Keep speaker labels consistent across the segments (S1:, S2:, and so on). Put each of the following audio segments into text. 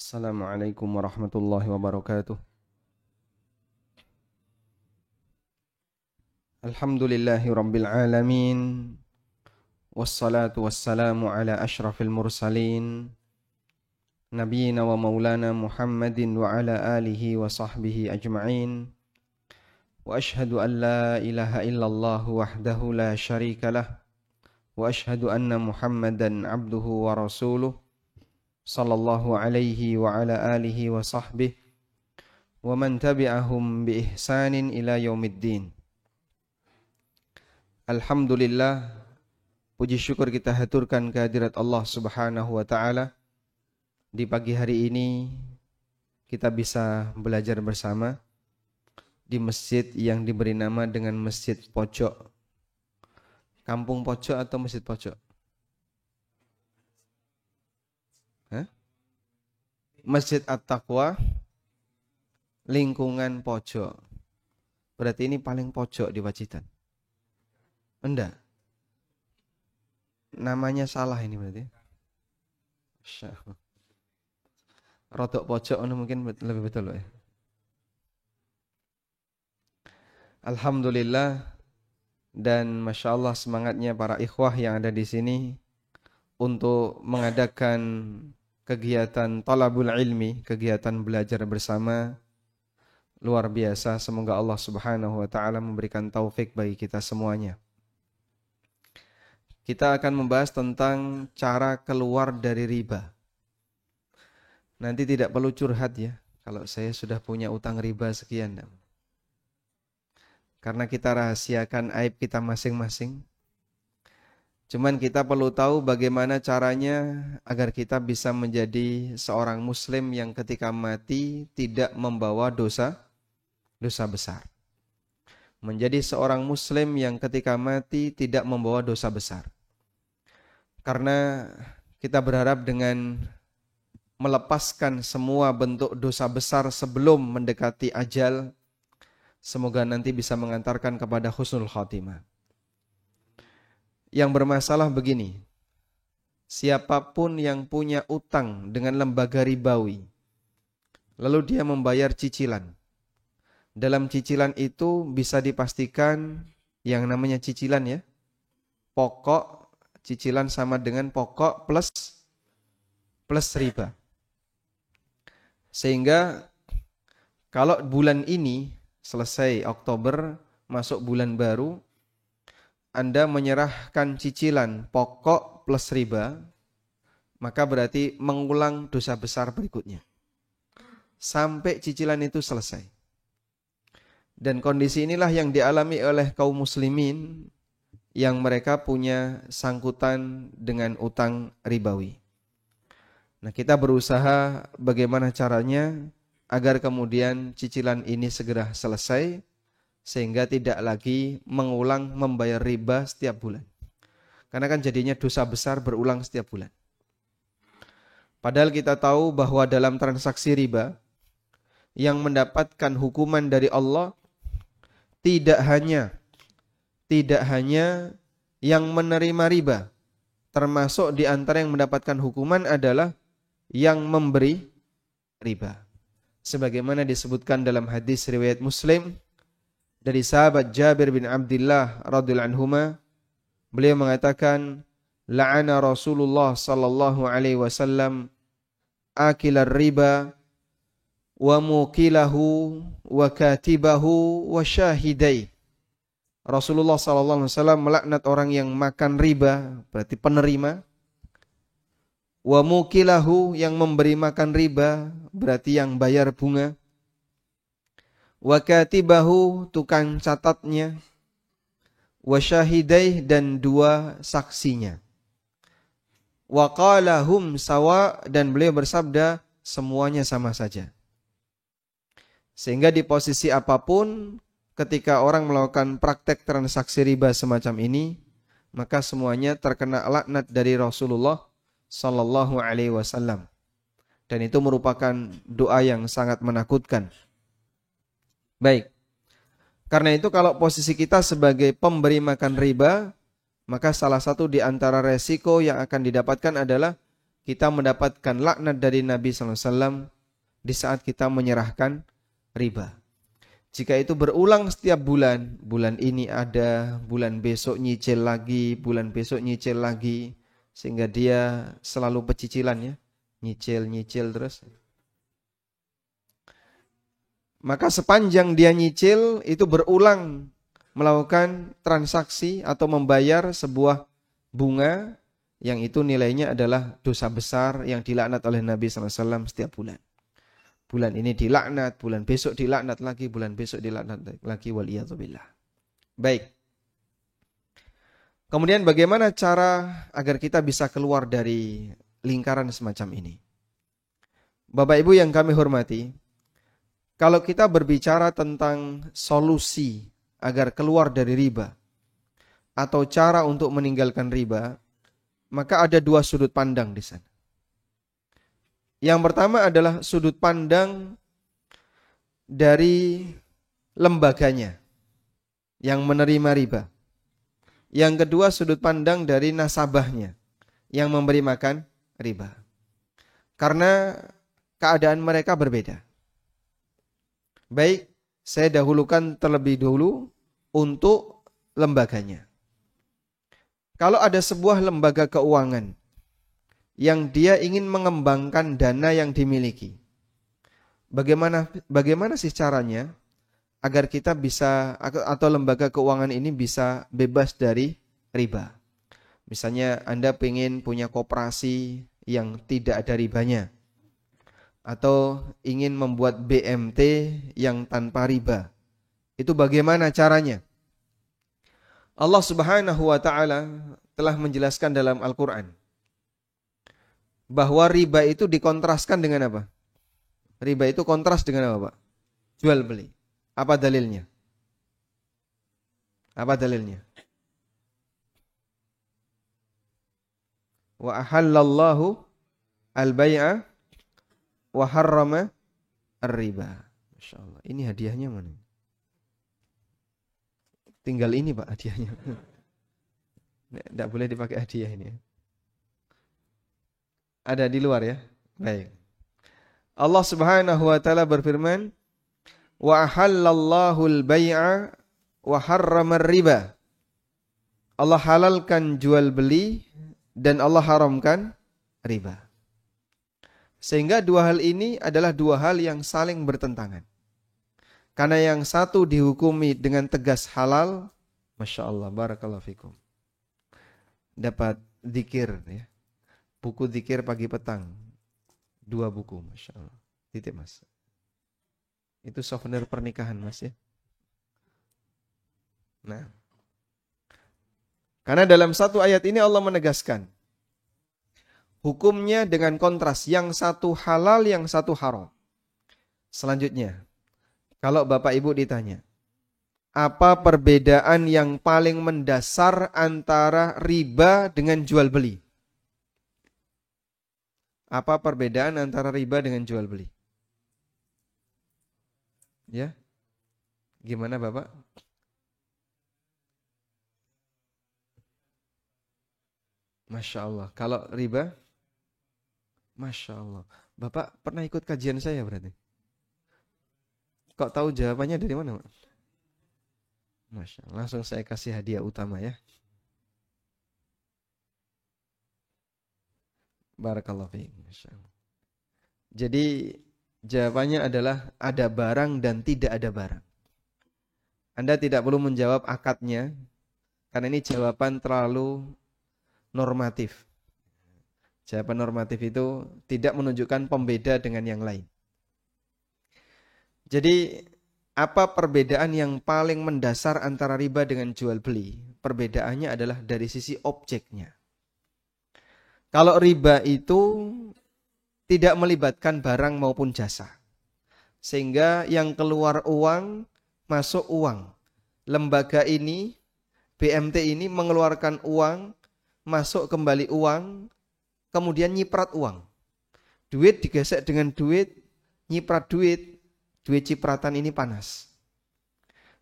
S1: Assalamualaikum warahmatullahi wabarakatuh. Alhamdulillahi rabbil alamin. Wassalatu wassalamu ala ashrafil mursalin. Nabiyyina wa maulana Muhammadin wa ala alihi wa sahbihi ajma'in. Wa ashhadu an la ilaha illallah wahdahu la syarika lah. Wa ashhadu anna Muhammadan abduhu wa rasuluh. Sallallahu alaihi wa ala alihi wa sahbihi wa man tabi'ahum bi ihsanin ila yaumiddin. Alhamdulillah, puji syukur kita haturkan kehadirat Allah Subhanahu wa taala. Di pagi hari ini kita bisa belajar bersama di masjid yang diberi nama dengan Masjid Pojok. Kampung Pojok atau Masjid Pojok? Masjid At-Taqwa lingkungan pojok. Berarti ini paling pojok di Pacitan. Enggak. Namanya salah ini berarti. Rodok pojok mungkin lebih betul ya. Alhamdulillah dan Masya Allah semangatnya para ikhwah yang ada di sini untuk mengadakan kegiatan talabul ilmi, kegiatan belajar bersama luar biasa. Semoga Allah Subhanahu wa taala memberikan taufik bagi kita semuanya. Kita akan membahas tentang cara keluar dari riba. Nanti tidak perlu curhat ya, kalau saya sudah punya utang riba sekian. Karena kita rahasiakan aib kita masing-masing. Cuman kita perlu tahu bagaimana caranya agar kita bisa menjadi seorang muslim yang ketika mati tidak membawa dosa besar. Menjadi seorang muslim yang ketika mati tidak membawa dosa besar. Karena kita berharap dengan melepaskan semua bentuk dosa besar sebelum mendekati ajal, semoga nanti bisa mengantarkan kepada husnul khatimah. Yang bermasalah begini, siapapun yang punya utang dengan lembaga ribawi, lalu dia membayar cicilan. Dalam cicilan itu bisa dipastikan yang namanya cicilan ya, pokok cicilan sama dengan pokok plus riba. Sehingga kalau bulan ini selesai Oktober, masuk bulan baru, Anda menyerahkan cicilan pokok plus riba, maka berarti mengulang dosa besar berikutnya. Sampai cicilan itu selesai. Dan kondisi inilah yang dialami oleh kaum muslimin yang mereka punya sangkutan dengan utang ribawi. Nah, kita berusaha bagaimana caranya agar kemudian cicilan ini segera selesai, sehingga tidak lagi mengulang membayar riba setiap bulan. Karena kan jadinya dosa besar berulang setiap bulan. Padahal kita tahu bahwa dalam transaksi riba, yang mendapatkan hukuman dari Allah tidak hanya yang menerima riba, termasuk di antara yang mendapatkan hukuman adalah yang memberi riba. Sebagaimana disebutkan dalam hadis riwayat Muslim, dari sahabat Jabir bin Abdullah radhiyallahu anhuma, beliau mengatakan, la'ana Rasulullah sallallahu alaihi wasallam akilar riba wa mukilahu wa katibahu wa syahidai. Rasulullah sallallahu alaihi wasallam melaknat orang yang makan riba, berarti penerima. Wa mukilahu, yang memberi makan riba, berarti yang bayar bunga. Wa katibahu, tukang catatnya. Wa syahidai, dan dua saksinya. Wa qala hum sawa, dan beliau bersabda semuanya sama saja. Sehingga di posisi apapun ketika orang melakukan praktek transaksi riba semacam ini, maka semuanya terkena laknat dari Rasulullah sallallahu alaihi wasallam. Dan itu merupakan doa yang sangat menakutkan. Baik, karena itu kalau posisi kita sebagai pemberi makan riba, maka salah satu di antara resiko yang akan didapatkan adalah kita mendapatkan laknat dari Nabi SAW di saat kita menyerahkan riba. Jika itu berulang setiap bulan, bulan ini ada, bulan besok nyicil lagi, bulan besok nyicil lagi, sehingga dia selalu pecicilan ya, nyicil terus. Maka sepanjang dia nyicil itu berulang melakukan transaksi atau membayar sebuah bunga yang itu nilainya adalah dosa besar yang dilaknat oleh Nabi SAW setiap bulan. Bulan ini dilaknat, bulan besok dilaknat lagi, bulan besok dilaknat lagi, waliyadzubillah. Baik. Kemudian bagaimana cara agar kita bisa keluar dari lingkaran semacam ini? Bapak Ibu yang kami hormati, kalau kita berbicara tentang solusi agar keluar dari riba atau cara untuk meninggalkan riba, maka ada dua sudut pandang di sana. Yang pertama adalah sudut pandang dari lembaganya yang menerima riba. Yang kedua sudut pandang dari nasabahnya yang memberi makan riba. Karena keadaan mereka berbeda. Baik, saya dahulukan terlebih dulu untuk lembaganya. Kalau ada sebuah lembaga keuangan yang dia ingin mengembangkan dana yang dimiliki, bagaimana sih caranya agar kita bisa atau lembaga keuangan ini bisa bebas dari riba? Misalnya Anda ingin punya koperasi yang tidak ada ribanya, atau ingin membuat BMT yang tanpa riba. Itu bagaimana caranya? Allah Subhanahu wa taala telah menjelaskan dalam Al-Qur'an bahwa riba itu dikontraskan dengan apa? Riba itu kontras dengan apa, Pak? Jual beli. Apa dalilnya? Apa dalilnya? Wa ahallallahu al-bai'a wa harrama ar-riba. Masya Allah. Ini hadiahnya mana? Tinggal ini Pak hadiahnya. Tidak boleh dipakai hadiah ini. Ada di luar ya. Baik. Allah Subhanahu wa taala berfirman, wa ahallallahu al-bai'a wa harrama ar-riba. Allah halalkan jual beli dan Allah haramkan riba. Sehingga dua hal ini adalah dua hal yang saling bertentangan. Karena yang satu dihukumi dengan tegas halal, Masya Allah, barakallahu fikum. Dapat zikir ya. Buku zikir pagi petang. 2 buku, Masya Allah. Titip Mas. Itu souvenir pernikahan Mas ya. Nah. Karena dalam satu ayat ini Allah menegaskan hukumnya dengan kontras, yang satu halal, yang satu haram. Selanjutnya, kalau Bapak Ibu ditanya, apa perbedaan yang paling mendasar antara riba dengan jual beli? Apa perbedaan antara riba dengan jual beli? Ya, gimana Bapak? Masya Allah. Kalau riba? Masya Allah. Bapak pernah ikut kajian saya berarti? Kok tahu jawabannya dari mana, Pak? Masya Allah. Langsung saya kasih hadiah utama ya. Barakallahu fiik. Masya Allah. Jadi jawabannya adalah ada barang dan tidak ada barang. Anda tidak perlu menjawab akadnya, karena ini jawaban terlalu normatif. Jawaban normatif itu tidak menunjukkan pembeda dengan yang lain. Jadi apa perbedaan yang paling mendasar antara riba dengan jual beli? Perbedaannya adalah dari sisi objeknya. Kalau riba itu tidak melibatkan barang maupun jasa, sehingga yang keluar uang, masuk uang. Lembaga ini, BMT ini mengeluarkan uang, masuk kembali uang, kemudian nyiprat uang. Duit digesek dengan duit, nyiprat duit, duit cipratan ini panas.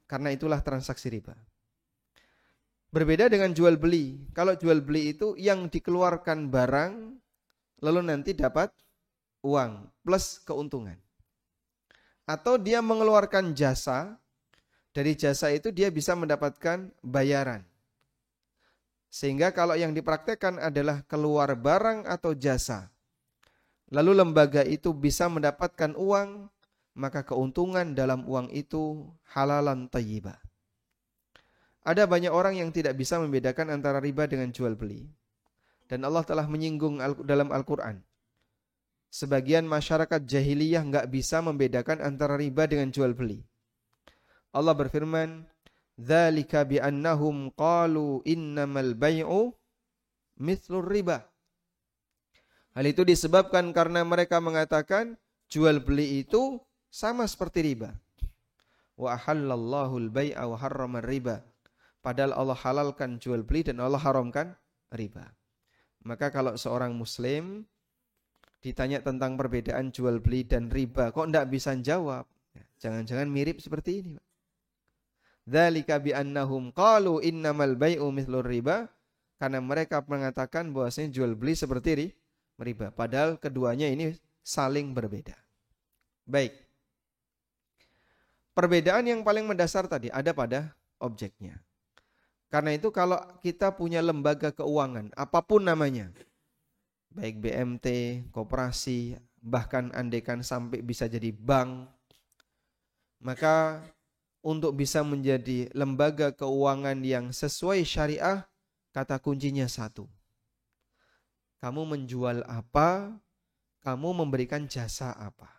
S1: Karena itulah transaksi riba. Berbeda dengan jual beli. Kalau jual beli itu yang dikeluarkan barang, lalu nanti dapat uang plus keuntungan. Atau dia mengeluarkan jasa, dari jasa itu dia bisa mendapatkan bayaran. Sehingga kalau yang dipraktekkan adalah keluar barang atau jasa, lalu lembaga itu bisa mendapatkan uang, maka keuntungan dalam uang itu halalan thayyibah. Ada banyak orang yang tidak bisa membedakan antara riba dengan jual beli. Dan Allah telah menyinggung dalam Al-Quran. Sebagian masyarakat jahiliyah enggak bisa membedakan antara riba dengan jual beli. Allah berfirman, "Dzalika bi'annahum qalu innamal bai'u mithlur riba." Hal itu disebabkan karena mereka mengatakan jual beli itu sama seperti riba. Wa ahallallahu al-bai'a wa harrama riba. Padahal Allah halalkan jual beli dan Allah haramkan riba. Maka kalau seorang muslim ditanya tentang perbedaan jual beli dan riba, kok enggak bisa jawab? Jangan-jangan mirip seperti ini. Dzalika bi'annahum qalu innamal bai'u mithlur riba, karena mereka mengatakan bahwasanya jual beli seperti riba, padahal keduanya ini saling berbeda. Baik. Perbedaan yang paling mendasar tadi ada pada objeknya. Karena itu kalau kita punya lembaga keuangan, apapun namanya, baik BMT, koperasi, bahkan andaikan sampai bisa jadi bank, maka untuk bisa menjadi lembaga keuangan yang sesuai syariah, kata kuncinya satu. Kamu menjual apa, kamu memberikan jasa apa.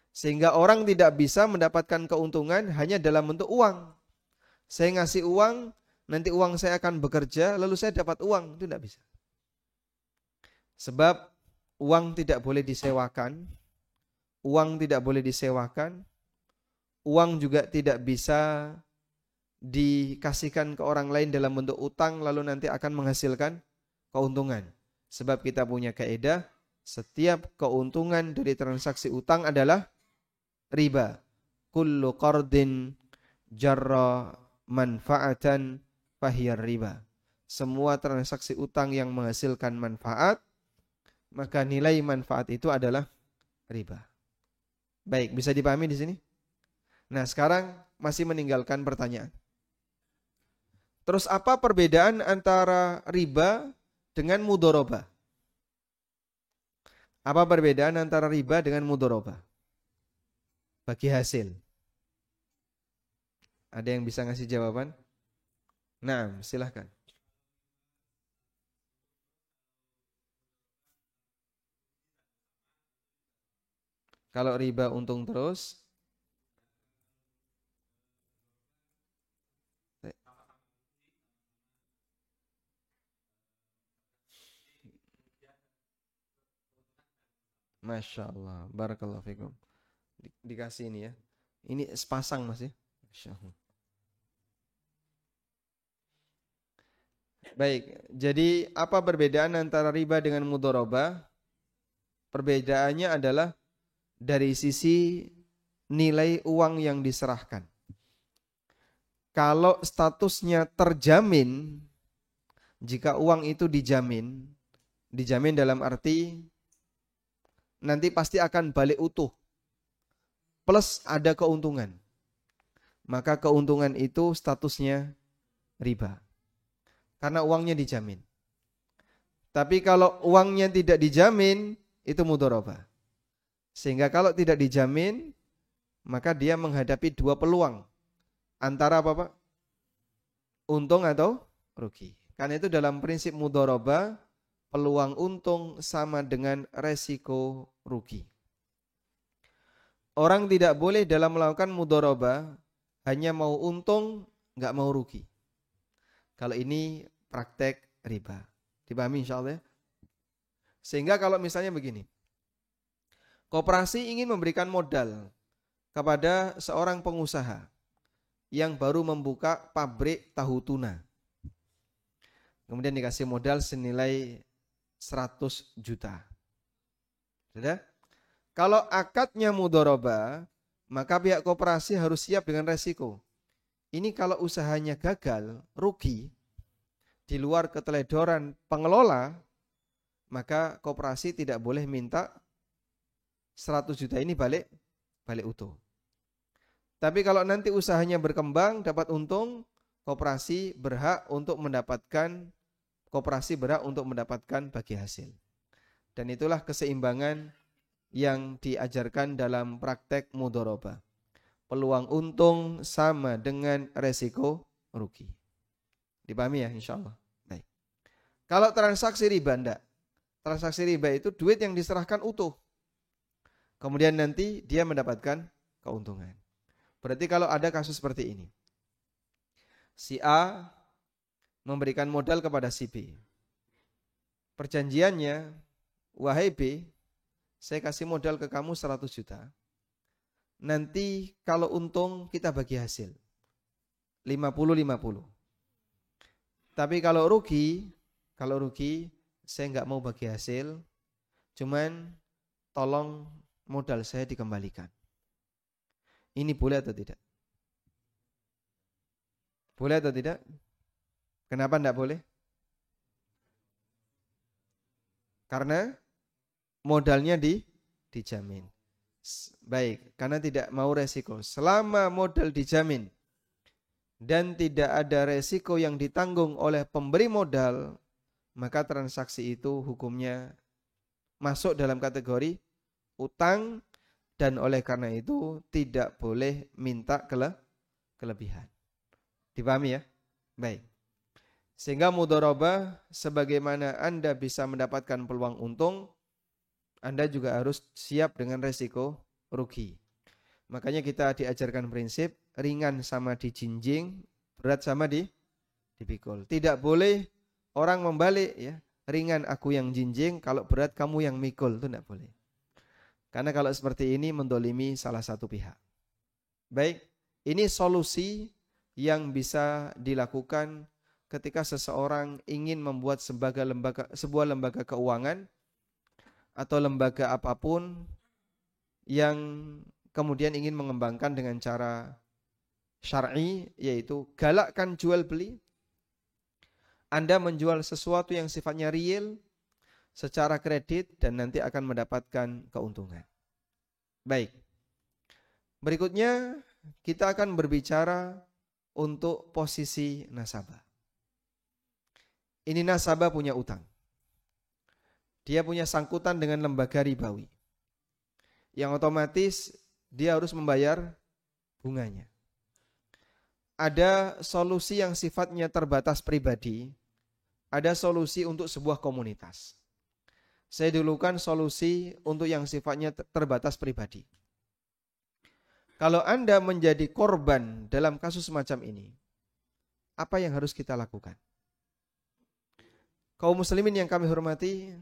S1: Sehingga orang tidak bisa mendapatkan keuntungan hanya dalam bentuk uang. Saya ngasih uang, nanti uang saya akan bekerja, lalu saya dapat uang. Itu tidak bisa. Sebab uang tidak boleh disewakan, uang tidak boleh disewakan, uang juga tidak bisa dikasihkan ke orang lain dalam bentuk utang, lalu nanti akan menghasilkan keuntungan. Sebab kita punya kaidah, setiap keuntungan dari transaksi utang adalah riba. Kullu qardin jarra manfaatan fahiyar riba. Semua transaksi utang yang menghasilkan manfaat, maka nilai manfaat itu adalah riba. Baik, bisa dipahami di sini? Nah, sekarang masih meninggalkan pertanyaan. Terus apa perbedaan antara riba dengan mudharabah? Apa perbedaan antara riba dengan mudharabah? Bagi hasil. Ada yang bisa ngasih jawaban? Nah, silahkan. Kalau riba untung terus, Masya Allah, barakallahu fikum. Dikasih ini ya. Ini sepasang Mas ya. Masya Allah. Baik, jadi apa perbedaan antara riba dengan mudharabah? Perbedaannya adalah dari sisi nilai uang yang diserahkan. Kalau statusnya terjamin, jika uang itu dijamin dalam arti nanti pasti akan balik utuh, plus ada keuntungan, maka keuntungan itu statusnya riba. Karena uangnya dijamin. Tapi kalau uangnya tidak dijamin, itu mudharabah. Sehingga kalau tidak dijamin, maka dia menghadapi dua peluang. Antara apa Pak? Untung atau rugi. Karena itu dalam prinsip mudharabah, peluang untung sama dengan resiko rugi. Orang tidak boleh dalam melakukan mudharabah hanya mau untung, nggak mau rugi. Kalau ini praktek riba. Dipahami insya Allah ya? Sehingga kalau misalnya begini, koperasi ingin memberikan modal kepada seorang pengusaha yang baru membuka pabrik tahu tuna. Kemudian dikasih modal senilai 100 juta. Sudah? Kalau akadnya mudharabah, maka pihak koperasi harus siap dengan resiko. Ini kalau usahanya gagal, rugi, di luar keteledoran pengelola, maka koperasi tidak boleh minta 100 juta ini balik utuh. Tapi kalau nanti usahanya berkembang, dapat untung, koperasi berhak untuk mendapatkan bagi hasil. Dan itulah keseimbangan yang diajarkan dalam praktek mudharabah. Peluang untung sama dengan resiko rugi. Dipahami ya insyaallah. Baik. Kalau transaksi riba enggak. Transaksi riba itu duit yang diserahkan utuh. Kemudian nanti dia mendapatkan keuntungan. Berarti kalau ada kasus seperti ini. Si A memberikan modal kepada si B. Perjanjiannya, wahai B, saya kasih modal ke kamu 100 juta. Nanti kalau untung kita bagi hasil. 50-50. Tapi kalau rugi saya nggak mau bagi hasil. Cuman tolong modal saya dikembalikan. Ini boleh atau tidak? Boleh atau tidak? Kenapa enggak boleh? Karena modalnya dijamin. Baik, karena tidak mau resiko. Selama modal dijamin dan tidak ada resiko yang ditanggung oleh pemberi modal, maka transaksi itu hukumnya masuk dalam kategori utang dan oleh karena itu tidak boleh minta kelebihan. Dipahami ya? Baik. Sehingga mudharabah sebagaimana Anda bisa mendapatkan peluang untung, Anda juga harus siap dengan resiko rugi. Makanya kita diajarkan prinsip ringan sama dijinjing, berat sama dipikul. Tidak boleh orang membalik ya, ringan aku yang jinjing, kalau berat kamu yang mikul, itu tidak boleh. Karena kalau seperti ini mendolimi salah satu pihak. Baik, ini solusi yang bisa dilakukan ketika seseorang ingin membuat sebuah lembaga keuangan atau lembaga apapun yang kemudian ingin mengembangkan dengan cara syar'i, yaitu galakkan jual beli. Anda menjual sesuatu yang sifatnya real secara kredit dan nanti akan mendapatkan keuntungan. Baik. Berikutnya kita akan berbicara untuk posisi nasabah. Ini nasabah punya utang. Dia punya sangkutan dengan lembaga ribawi. Yang otomatis dia harus membayar bunganya. Ada solusi yang sifatnya terbatas pribadi, ada solusi untuk sebuah komunitas. Saya dulukan solusi untuk yang sifatnya terbatas pribadi. Kalau Anda menjadi korban dalam kasus semacam ini, apa yang harus kita lakukan? Kaum muslimin yang kami hormati,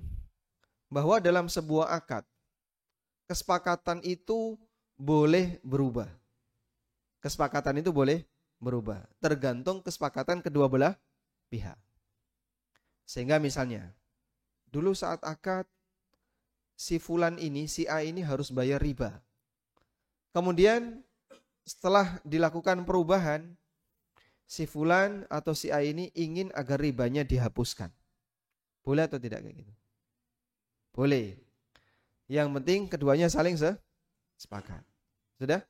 S1: bahwa dalam sebuah akad, kesepakatan itu boleh berubah. Kesepakatan itu boleh berubah, tergantung kesepakatan kedua belah pihak. Sehingga misalnya, dulu saat akad, si fulan ini, si A ini harus bayar riba. Kemudian setelah dilakukan perubahan, si fulan atau si A ini ingin agar ribanya dihapuskan. Boleh atau tidak kayak gitu? Boleh. Yang penting keduanya saling sepakat. Sudah?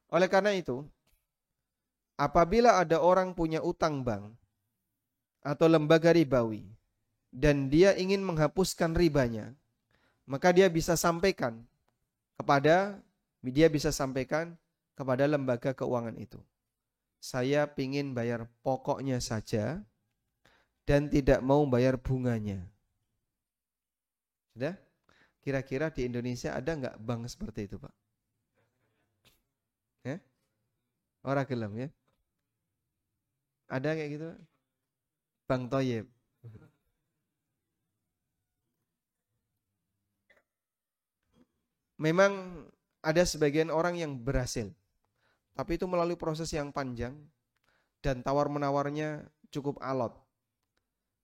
S1: Oleh karena itu, apabila ada orang punya utang bank atau lembaga ribawi dan dia ingin menghapuskan ribanya, maka dia bisa sampaikan kepada lembaga keuangan itu. Saya ingin bayar pokoknya saja dan tidak mau bayar bunganya. Sudah? Kira-kira di Indonesia ada enggak bank seperti itu, Pak? Ora gelem ya? Ada kayak gitu? Bank Thoyib. Memang ada sebagian orang yang berhasil, tapi itu melalui proses yang panjang dan tawar-menawarnya cukup alot.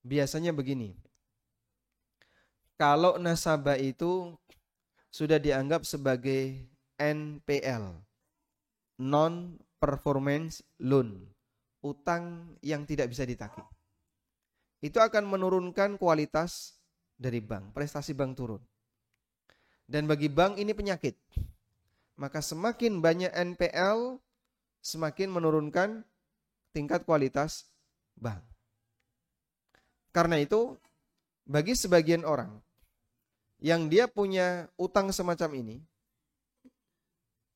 S1: Biasanya begini, kalau nasabah itu sudah dianggap sebagai NPL, non-performance loan, utang yang tidak bisa ditagih, itu akan menurunkan kualitas dari bank, prestasi bank turun. Dan bagi bank ini penyakit. Maka semakin banyak NPL, semakin menurunkan tingkat kualitas bank. Karena itu, bagi sebagian orang yang dia punya utang semacam ini,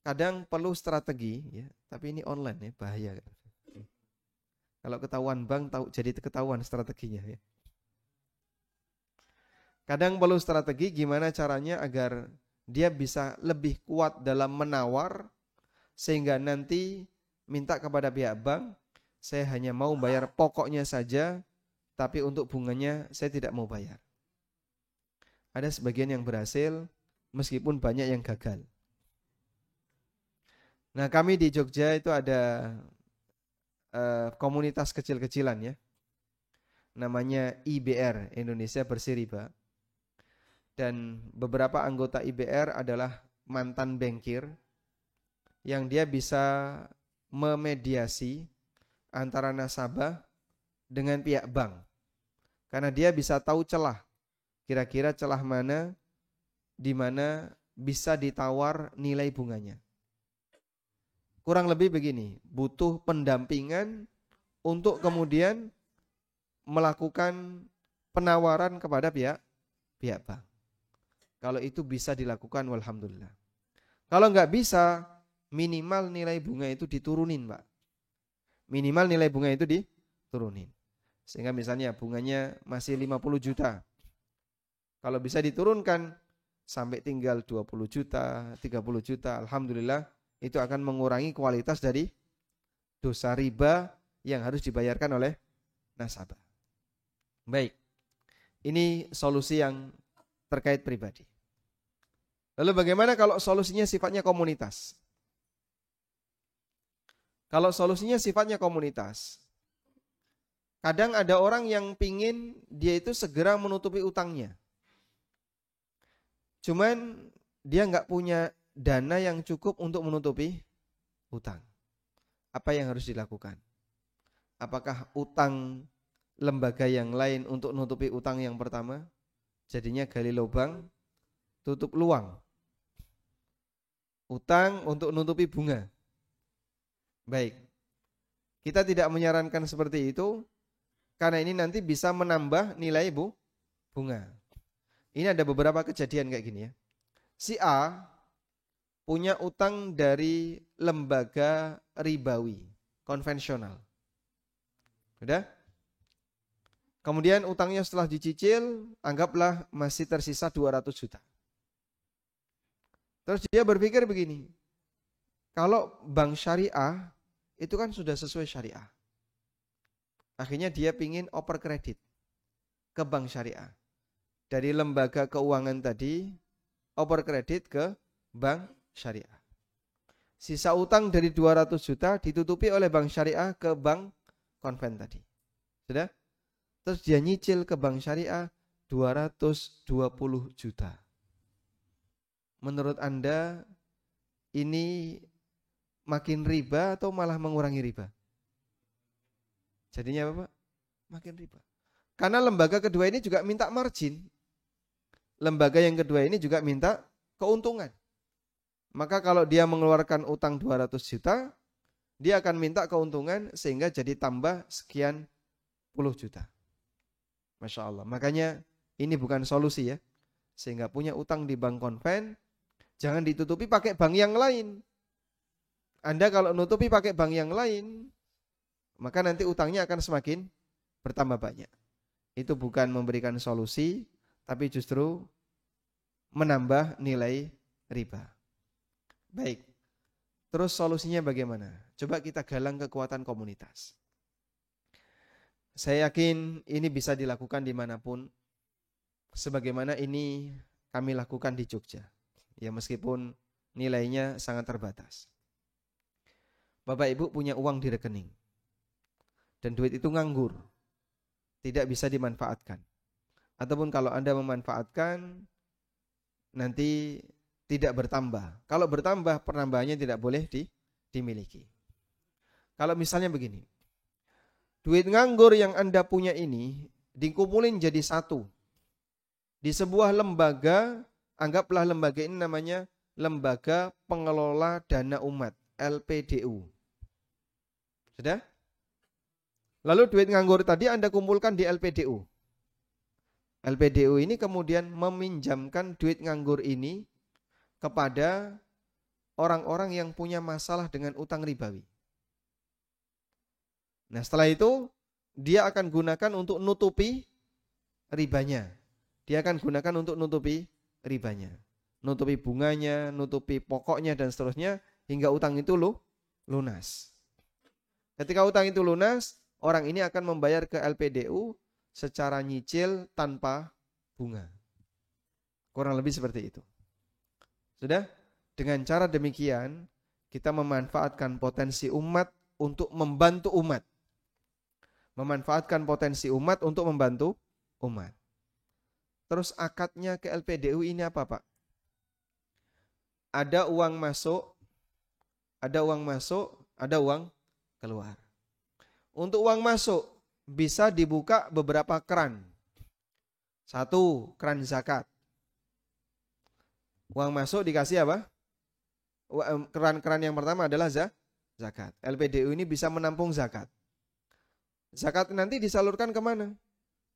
S1: kadang perlu strategi, ya, tapi ini online ya, bahaya. Kalau ketahuan bank, jadi ketahuan strateginya. Ya. Kadang perlu strategi gimana caranya agar dia bisa lebih kuat dalam menawar, sehingga nanti minta kepada pihak bank, saya hanya mau bayar pokoknya saja, tapi untuk bunganya saya tidak mau bayar. Ada sebagian yang berhasil, meskipun banyak yang gagal. Nah, kami di Jogja itu ada komunitas kecil-kecilan ya. Namanya IBR, Indonesia Bersih Riba. Dan beberapa anggota IBR adalah mantan bankir yang dia bisa memediasi antara nasabah dengan pihak bank. Karena dia bisa tahu celah. Kira-kira celah mana di mana bisa ditawar nilai bunganya. Kurang lebih begini, butuh pendampingan untuk kemudian melakukan penawaran kepada pihak bank. Kalau itu bisa dilakukan, walhamdulillah. Kalau nggak bisa, minimal nilai bunga itu diturunin, Pak. Minimal nilai bunga itu diturunin. Sehingga misalnya bunganya masih 50 juta. Kalau bisa diturunkan sampai tinggal 20 juta, 30 juta, alhamdulillah, itu akan mengurangi kualitas dari dosa riba yang harus dibayarkan oleh nasabah. Baik, ini solusi yang terkait pribadi. Lalu bagaimana kalau solusinya sifatnya komunitas? Kalau solusinya sifatnya komunitas, kadang ada orang yang pingin dia itu segera menutupi utangnya. Cuman dia nggak punya dana yang cukup untuk menutupi utang. Apa yang harus dilakukan? Apakah utang lembaga yang lain untuk menutupi utang yang pertama? Jadinya gali lubang, tutup luang. Utang untuk menutupi bunga. Baik. Kita tidak menyarankan seperti itu karena ini nanti bisa menambah nilai bunga. Ini ada beberapa kejadian kayak gini ya. Si A punya utang dari lembaga ribawi, konvensional. Udah? Kemudian utangnya setelah dicicil, anggaplah masih tersisa 200 juta. Terus dia berpikir begini, kalau bank syariah, itu kan sudah sesuai syariah. Akhirnya dia pingin oper kredit ke bank syariah. Dari lembaga keuangan tadi, oper kredit ke bank syariah. Sisa utang dari 200 juta ditutupi oleh bank syariah ke bank konven tadi. Sudah? Terus dia nyicil ke bank syariah 220 juta. Menurut Anda ini makin riba atau malah mengurangi riba? Jadinya apa, Pak? Makin riba. Karena lembaga kedua ini juga minta margin. Lembaga yang kedua ini juga minta keuntungan. Maka kalau dia mengeluarkan utang 200 juta, dia akan minta keuntungan sehingga jadi tambah sekian puluh juta. Masya Allah. Makanya ini bukan solusi ya. Sehingga punya utang di bank konven, jangan ditutupi pakai bank yang lain. Anda kalau nutupi pakai bank yang lain, maka nanti utangnya akan semakin bertambah banyak. Itu bukan memberikan solusi, tapi justru menambah nilai riba. Baik. Terus solusinya bagaimana? Coba kita galang kekuatan komunitas. Saya yakin ini bisa dilakukan dimanapun. Sebagaimana ini kami lakukan di Jogja. Ya meskipun nilainya sangat terbatas. Bapak Ibu punya uang di rekening. Dan duit itu nganggur. Tidak bisa dimanfaatkan. Ataupun kalau Anda memanfaatkan, nanti tidak bertambah. Kalau bertambah, penambahannya tidak boleh dimiliki. Kalau misalnya begini. Duit nganggur yang Anda punya ini dikumpulin jadi satu. Di sebuah lembaga, anggaplah lembaga ini namanya Lembaga Pengelola Dana Umat, LPDU. Sudah? Lalu duit nganggur tadi Anda kumpulkan di LPDU. LPDU ini kemudian meminjamkan duit nganggur ini kepada orang-orang yang punya masalah dengan utang ribawi. Nah, setelah itu dia akan gunakan untuk nutupi ribanya. Dia akan gunakan untuk nutupi ribanya. Nutupi bunganya, nutupi pokoknya dan seterusnya hingga utang itu lunas. Ketika utang itu lunas, orang ini akan membayar ke LPDU secara nyicil tanpa bunga. Kurang lebih seperti itu. Sudah? Dengan cara demikian, kita memanfaatkan potensi umat untuk membantu umat. Memanfaatkan potensi umat untuk membantu umat. Terus akadnya ke LPDU ini apa, Pak? Ada uang masuk, ada uang keluar. Untuk uang masuk bisa dibuka beberapa keran. Satu, keran zakat. Uang masuk dikasih apa? Keran-keran yang pertama adalah zakat. LPDU ini bisa menampung zakat. Zakat nanti disalurkan kemana?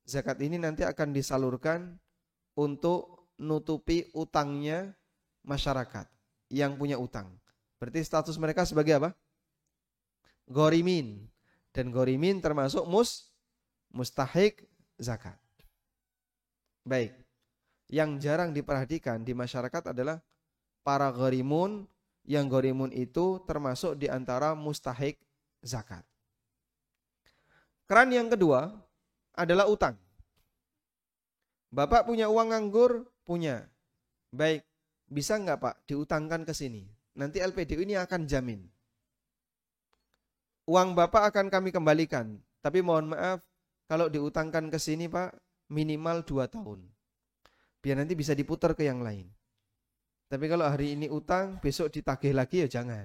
S1: Zakat ini nanti akan disalurkan untuk nutupi utangnya masyarakat yang punya utang. Berarti status mereka sebagai apa? Ghorimin. Dan ghorimin termasuk mustahik zakat. Baik. Yang jarang diperhatikan di masyarakat adalah para ghorimun. Yang ghorimun itu termasuk di antara mustahik zakat. Keran yang kedua adalah utang. Bapak punya uang nganggur? Punya. Baik, bisa enggak Pak diutangkan ke sini? Nanti LPDU ini akan jamin. Uang Bapak akan kami kembalikan. Tapi mohon maaf, kalau diutangkan ke sini Pak, minimal 2 tahun. Biar nanti bisa diputar ke yang lain. Tapi kalau hari ini utang, besok ditagih lagi ya jangan.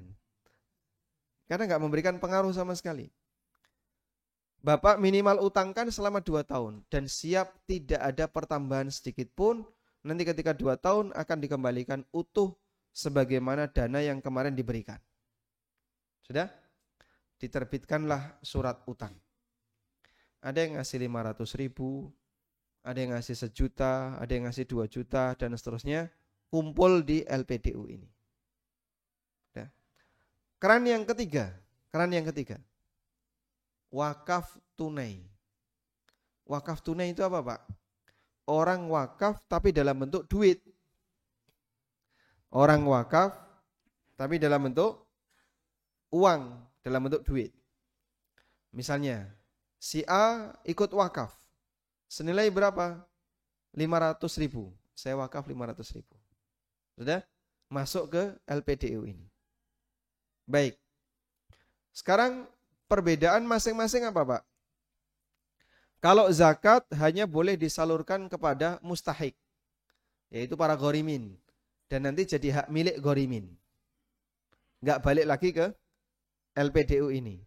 S1: Karena enggak memberikan pengaruh sama sekali. Bapak minimal utangkan selama 2 tahun dan siap tidak ada pertambahan sedikit pun. Nanti ketika 2 tahun akan dikembalikan utuh sebagaimana dana yang kemarin diberikan. Sudah? Diterbitkanlah surat utang. Ada yang ngasih 500.000, ada yang ngasih 1 juta, ada yang ngasih 2 juta dan seterusnya. Kumpul di LPDU ini. Sudah? Keran yang ketiga. Wakaf tunai. Wakaf tunai itu apa Pak? Orang wakaf tapi dalam bentuk duit. Orang wakaf tapi dalam bentuk uang, dalam bentuk duit. Misalnya, si A ikut wakaf. Senilai berapa? 500.000. Saya wakaf 500.000. Sudah? Masuk ke LPDU ini. Baik. Sekarang perbedaan masing-masing apa Pak? Kalau zakat hanya boleh disalurkan kepada mustahik, yaitu para ghorimin. Dan nanti jadi hak milik ghorimin. Nggak balik lagi ke LPDU ini.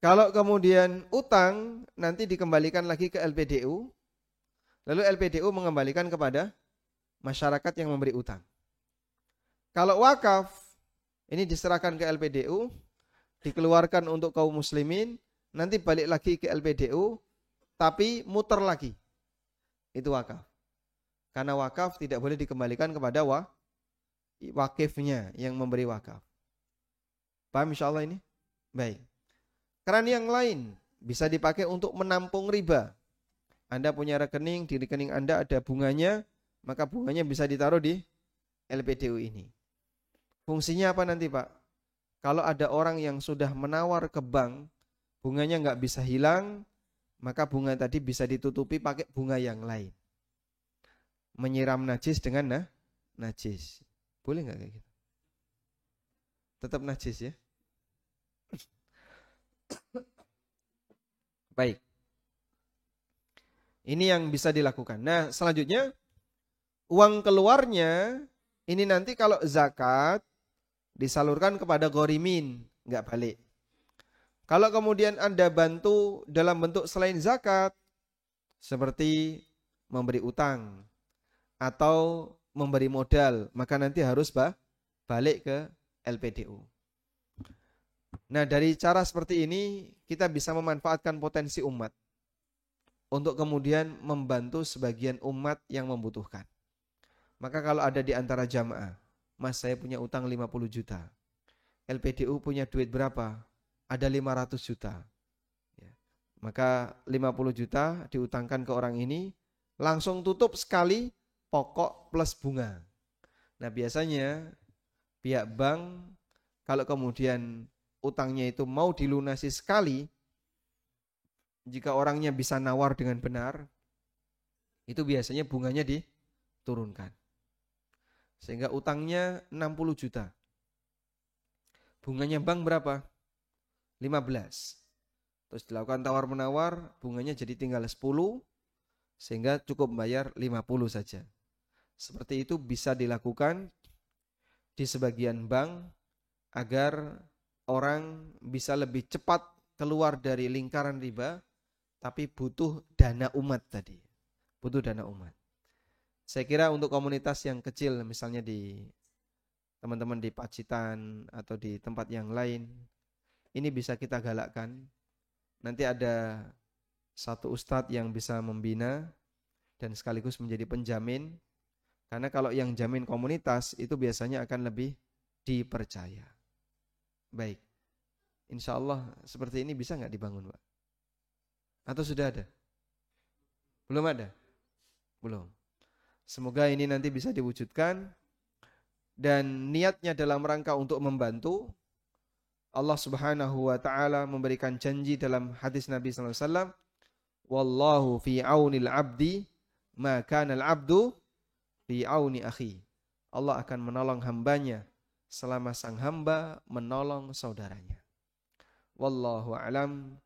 S1: Kalau kemudian utang, nanti dikembalikan lagi ke LPDU. Lalu LPDU mengembalikan kepada masyarakat yang memberi utang. Kalau wakaf, ini diserahkan ke LPDU, dikeluarkan untuk kaum muslimin, nanti balik lagi ke LPDU, tapi muter lagi. Itu wakaf. Karena wakaf tidak boleh dikembalikan kepada wakifnya yang memberi wakaf. Paham insyaallah ini? Baik. Keran yang lain bisa dipakai untuk menampung riba. Anda punya rekening, di rekening Anda ada bunganya, maka bunganya bisa ditaruh di LPDU ini. Fungsinya apa nanti Pak? Kalau ada orang yang sudah menawar ke bank, bunganya nggak bisa hilang, maka bunga tadi bisa ditutupi pakai bunga yang lain. Menyiram najis dengan najis. Boleh nggak kayak gitu? Tetap najis ya. Baik. Ini yang bisa dilakukan. Nah, selanjutnya uang keluarnya ini nanti kalau zakat disalurkan kepada ghorimin, nggak balik. Kalau kemudian Anda bantu dalam bentuk selain zakat, seperti memberi utang atau memberi modal, maka nanti harus balik ke LPDU. Nah, dari cara seperti ini kita bisa memanfaatkan potensi umat untuk kemudian membantu sebagian umat yang membutuhkan. Maka kalau ada di antara jamaah, Mas saya punya utang 50 juta, LPDU punya duit berapa? Ada 500 juta. Ya. Maka 50 juta diutangkan ke orang ini, langsung tutup sekali pokok plus bunga. Nah biasanya pihak bank kalau kemudian utangnya itu mau dilunasi sekali, jika orangnya bisa nawar dengan benar, itu biasanya bunganya diturunkan. Sehingga utangnya 60 juta. Bunganya bank berapa? 15. Terus dilakukan tawar-menawar, bunganya jadi tinggal 10, sehingga cukup bayar 50 saja. Seperti itu bisa dilakukan di sebagian bank agar orang bisa lebih cepat keluar dari lingkaran riba, tapi butuh dana umat tadi. Butuh dana umat. Saya kira untuk komunitas yang kecil, misalnya di teman-teman di Pacitan atau di tempat yang lain, ini bisa kita galakkan. Nanti ada satu ustadz yang bisa membina dan sekaligus menjadi penjamin. Karena kalau yang jamin komunitas itu biasanya akan lebih dipercaya. Baik, insya Allah seperti ini bisa nggak dibangun, Pak? Atau sudah ada? Belum ada? Belum. Semoga ini nanti bisa diwujudkan dan niatnya dalam rangka untuk membantu. Allah Subhanahu wa taala memberikan janji dalam hadis Nabi sallallahu alaihi wasallam, "Wallahu fi aunil 'abdi ma kana al-'abdu fi auni akhi." Allah akan menolong hambanya selama sang hamba menolong saudaranya. Wallahu a'lam.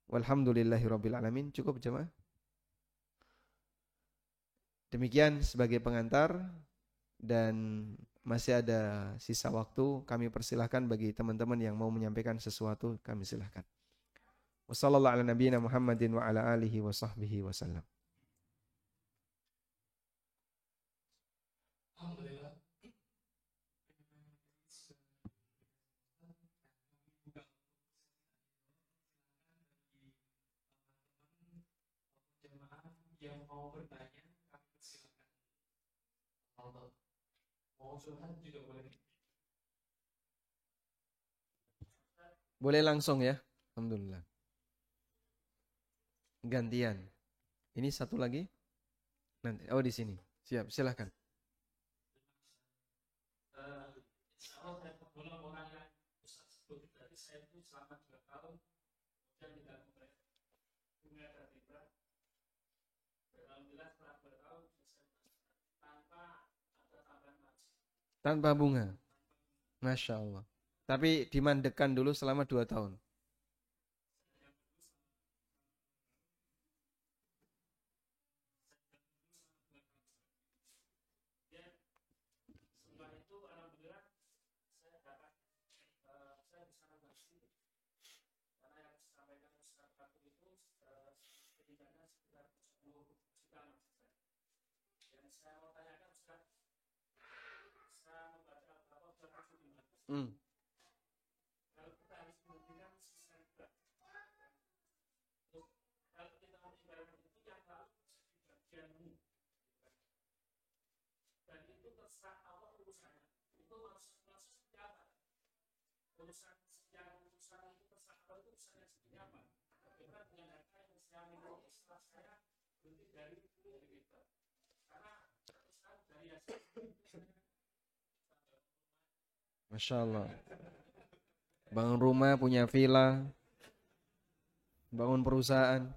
S1: Walhamdulillahirabbil alamin. Cukup jemaah. Demikian sebagai pengantar dan masih ada sisa waktu, kami persilahkan bagi teman-teman yang mau menyampaikan sesuatu, kami silahkan. Wassallallahu ala nabiyina Muhammadin wa ala alihi wa sahbihi wasallam.
S2: Alhamdulillah. Jemaah yang mau bertanya, kami persilakan. Mau curhat juga boleh.
S1: Boleh langsung ya. Alhamdulillah. Gantian. Ini satu lagi. Nanti. Oh di sini. Siap, silahkan.
S2: Kalau saya pemula orang yang Ustaz sebut tadi, saya itu selama 2 tahun dan tidak membayar bunga dan riba. Alhamdulillah setelah 2 tahun saya tanpa ada tambahan margin.
S1: Tanpa bunga. Masya Allah. Tapi dimandekan dulu selama 2 tahun.
S2: Setelah itu alhamdulillah saya dapat saya bisa nambah karena yang disampaikan Ustaz Fatul itu setidaknya sekitar 10 juta maksud saya. Dan saya mau tanyakan Ustaz, saya membaca beberapa surat di mana. Kalau kita harus memberikan sisa riba, kalau kita meninggalkan itu yang harus bagianmu, dan itu terserah Allah urusannya. Itu maksudnya apa? Urusan itu terserah Allah itu urusannya seperti apa? Bagaimana dengan harta yang saya miliki setelah saya berhenti dari kita? Karena Ustaz dari hasil
S1: Masya Allah. Bangun rumah, punya villa, bangun perusahaan.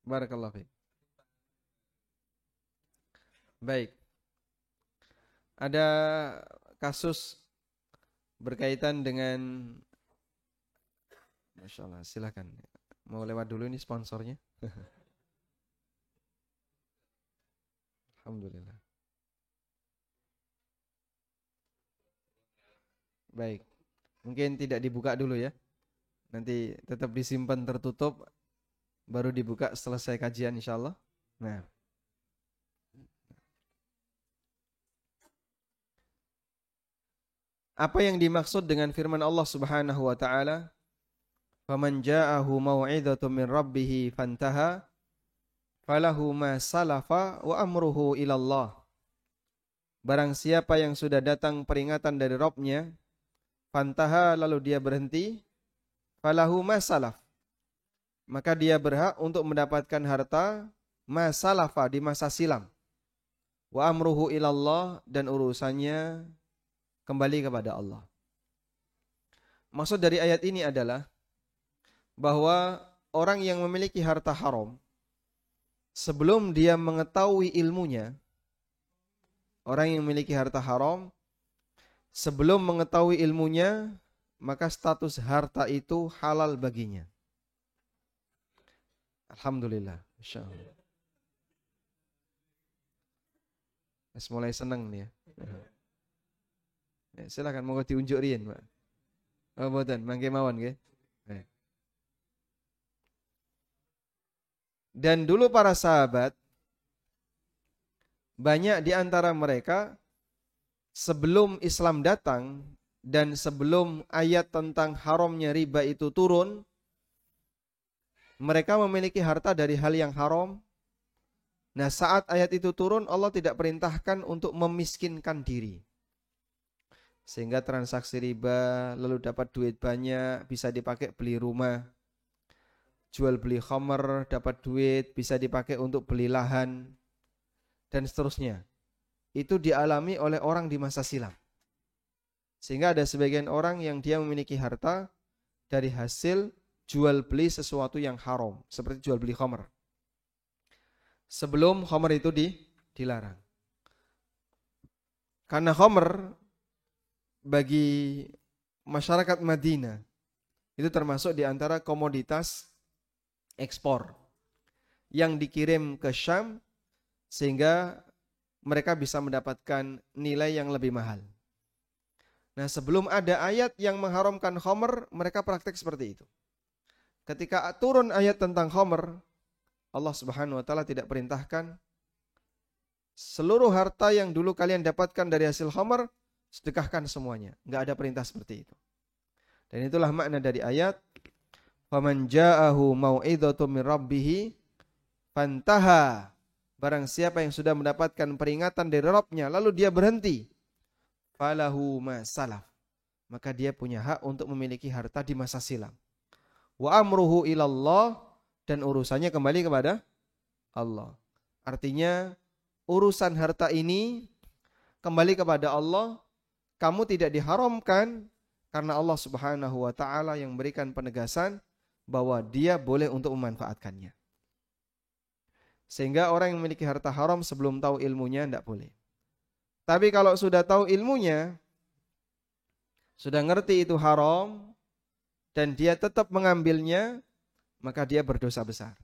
S1: Barakallahu fiik. Baik. Ada kasus berkaitan dengan Masya Allah, silakan. Mau lewat dulu ini sponsornya. Alhamdulillah. Baik. Mungkin tidak dibuka dulu ya. Nanti tetap disimpan tertutup. baru dibuka selesai kajian insyaallah. Nah, apa yang dimaksud dengan firman Allah Subhanahu wa taala, "Faman ja'ahu mau'izatun min rabbih fantaha, falahu ma salafa wa amruhu ilallah." Barang siapa yang sudah datang peringatan dari Rabb-Nya, fantaha lalu dia berhenti, falahu ma salaf. Maka dia berhak untuk mendapatkan harta ma salafa di masa silam. Wa amruhu ilallah dan urusannya kembali kepada Allah. Maksud dari ayat ini adalah bahwa orang yang memiliki harta haram sebelum dia mengetahui ilmunya, orang yang memiliki harta haram sebelum mengetahui ilmunya, maka status harta itu halal baginya. Alhamdulillah, insyaallah. Mulai senang nih ya. Ya, silakan mau diunjuk riyen, Pak. Oh, mboten, mangke mawon nggih. Dan dulu para sahabat, banyak di antara mereka sebelum Islam datang dan sebelum ayat tentang haramnya riba itu turun, mereka memiliki harta dari hal yang haram. Nah, saat ayat itu turun, Allah tidak perintahkan untuk memiskinkan diri. Sehingga transaksi riba, lalu dapat duit banyak, bisa dipakai beli rumah. Jual beli khamar, dapat duit, bisa dipakai untuk beli lahan, dan seterusnya. Itu dialami oleh orang di masa silam. Sehingga ada sebagian orang yang dia memiliki harta dari hasil jual beli sesuatu yang haram, seperti jual beli khamar. Sebelum khamar itu dilarang. Karena khamar bagi masyarakat Madinah itu termasuk di antara komoditas ekspor yang dikirim ke Syam sehingga mereka bisa mendapatkan nilai yang lebih mahal. Nah, sebelum ada ayat yang mengharamkan khamar, mereka praktek seperti itu. Ketika turun ayat tentang khamar, Allah Subhanahu wa taala tidak perintahkan seluruh harta yang dulu kalian dapatkan dari hasil khamar sedekahkan semuanya. Enggak ada perintah seperti itu. Dan itulah makna dari ayat faman ja'ahu mau'izatun min rabbih fantaha. Barang siapa yang sudah mendapatkan peringatan dari Rabb-Nya lalu dia berhenti, falahu ma salaf. Maka dia punya hak untuk memiliki harta di masa silam. Wa amruhu ilallah dan urusannya kembali kepada Allah. Artinya urusan harta ini kembali kepada Allah. Kamu tidak diharamkan karena Allah Subhanahu wa taala yang memberikan penegasan bahwa dia boleh untuk memanfaatkannya. Sehingga orang yang memiliki harta haram sebelum tahu ilmunya tidak boleh. Tapi kalau sudah tahu ilmunya, sudah ngerti itu haram dan dia tetap mengambilnya, maka dia berdosa besar.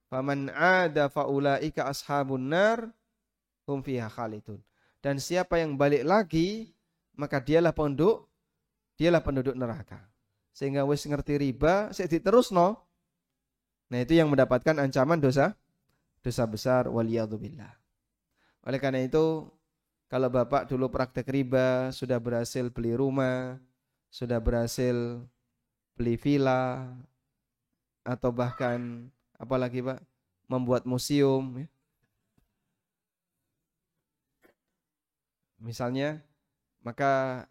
S1: Faman 'ada faulaika ashabun nar hum fiha khalidun. Dan siapa yang balik lagi, maka dialah penduduk neraka. Sehingga wis ngerti riba, sik diterusno. Nah, itu yang mendapatkan ancaman dosa besar waliyadzubillah. Oleh karena itu, kalau Bapak dulu praktek riba, sudah berhasil beli rumah, sudah berhasil beli villa, atau bahkan apalagi Pak, membuat museum ya. Misalnya, maka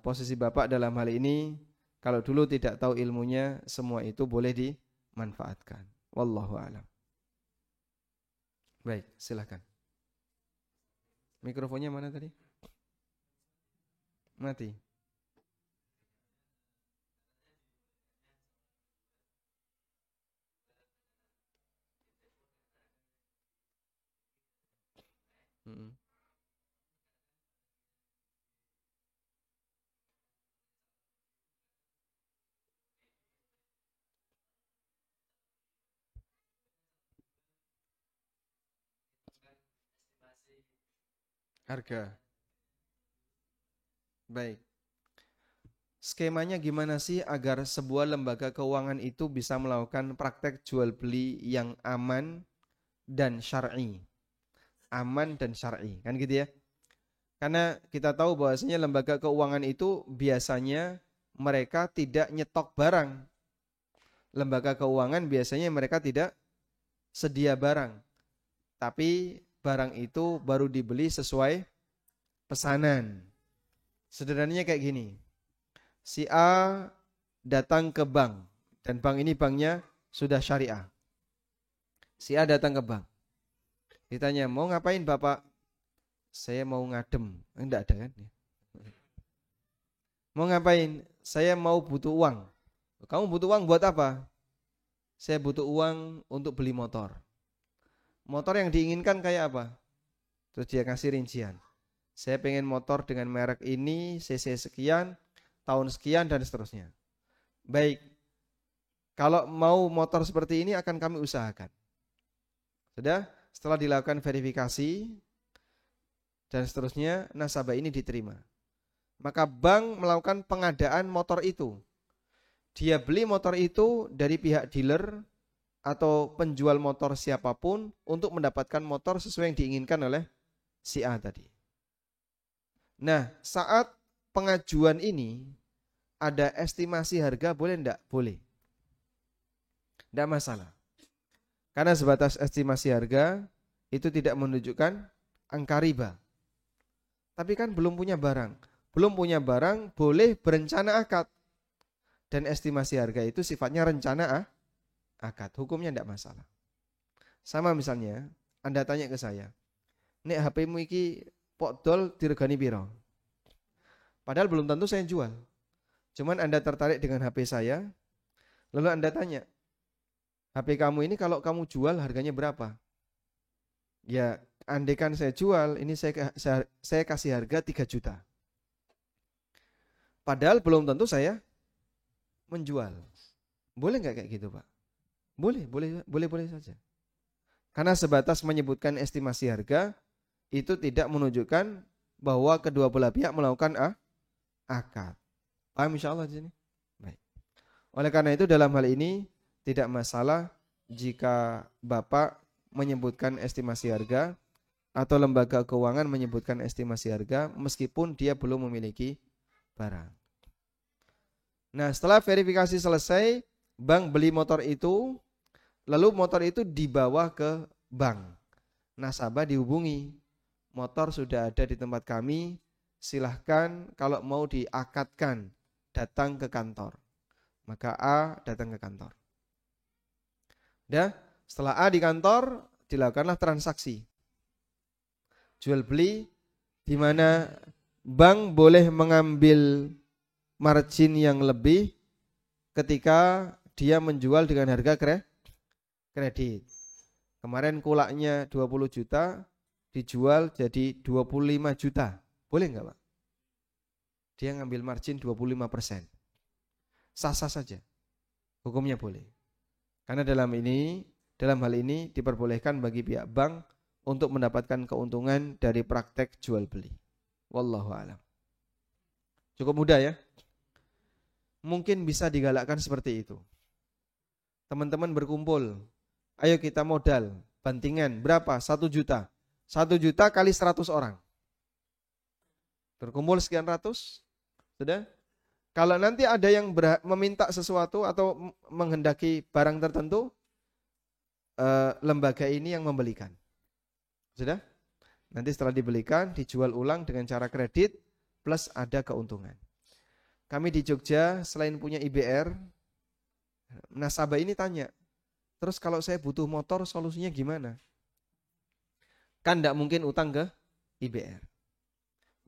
S1: posisi Bapak dalam hal ini kalau dulu tidak tahu ilmunya, semua itu boleh dimanfaatkan. Wallahu a'lam. Baik, silakan. Mikrofonnya mana tadi? Mati. Mm-mm. Harga. Baik. skemanya gimana sih agar sebuah lembaga keuangan itu bisa melakukan praktek jual beli yang aman dan syar'i. Aman dan syar'i, kan gitu ya. Karena kita tahu bahwasanya lembaga keuangan itu biasanya mereka tidak nyetok barang. Lembaga keuangan biasanya mereka tidak sedia barang. Tapi barang itu baru dibeli sesuai pesanan. Sederhananya kayak gini. Si A datang ke bank dan bank ini banknya sudah syariah. Si A datang ke bank. Ditanya, "Mau ngapain Bapak?" "Saya mau ngadem." Enggak ada kan? "Mau ngapain?" "Saya mau butuh uang." "Kamu butuh uang buat apa?" "Saya butuh uang untuk beli motor." "Motor yang diinginkan kayak apa?" Terus dia kasih rincian. "Saya pengen motor dengan merek ini, cc sekian, tahun sekian dan seterusnya." "Baik, kalau mau motor seperti ini akan kami usahakan." Sudah, setelah dilakukan verifikasi dan seterusnya, nasabah ini diterima. Maka bank melakukan pengadaan motor itu. Dia beli motor itu dari pihak dealer atau penjual motor siapapun untuk mendapatkan motor sesuai yang diinginkan oleh si A tadi. Nah, saat pengajuan ini ada estimasi harga, boleh enggak? Boleh. Enggak masalah. Karena sebatas estimasi harga itu tidak menunjukkan angka riba. Tapi kan belum punya barang. Belum punya barang boleh berencana akad. Dan estimasi harga itu sifatnya rencana akad. Hukumnya tidak masalah. Sama misalnya, Anda tanya ke saya, "Nek HP-mu iki pok dol diregani piro?" Padahal belum tentu saya jual. Cuman Anda tertarik dengan HP saya, lalu Anda tanya, "HP kamu ini kalau kamu jual harganya berapa?" Ya, andaikan saya jual, ini saya kasih harga 3 juta. Padahal belum tentu saya menjual. Boleh nggak kayak gitu, Pak? Boleh saja. Karena sebatas menyebutkan estimasi harga, itu tidak menunjukkan bahwa kedua belah pihak melakukan akad. Paham insyaallah di sini? Baik. Oleh karena itu dalam hal ini tidak masalah jika Bapak menyebutkan estimasi harga atau lembaga keuangan menyebutkan estimasi harga meskipun dia belum memiliki barang. Nah, setelah verifikasi selesai, bank beli motor itu, lalu motor itu dibawa ke bank. Nasabah dihubungi, "Motor sudah ada di tempat kami, silahkan kalau mau diakadkan datang ke kantor." Maka A datang ke kantor. Setelah A di kantor, dilakukanlah transaksi jual beli di mana bank boleh mengambil margin yang lebih ketika dia menjual dengan harga kredit. Kemarin kulaknya 20 juta, dijual jadi 25 juta. Boleh enggak, Pak? Dia ngambil margin 25%. Sah-sah saja. Hukumnya boleh. Karena dalam hal ini diperbolehkan bagi pihak bank untuk mendapatkan keuntungan dari praktek jual beli. Wallahu a'lam. Cukup mudah ya. Mungkin bisa digalakkan seperti itu. Teman-teman berkumpul. Ayo kita modal. Bantingan berapa? 1 juta. 1 juta kali 100 orang. Berkumpul sekian ratus. Sudah? Kalau nanti ada yang meminta sesuatu atau menghendaki barang tertentu, lembaga ini yang membelikan. Sudah? Nanti setelah dibelikan, dijual ulang dengan cara kredit, plus ada keuntungan. Kami di Jogja, selain punya IBR, nasabah ini tanya, "Terus kalau saya butuh motor, solusinya gimana?" Kan tidak mungkin utang ke IBR.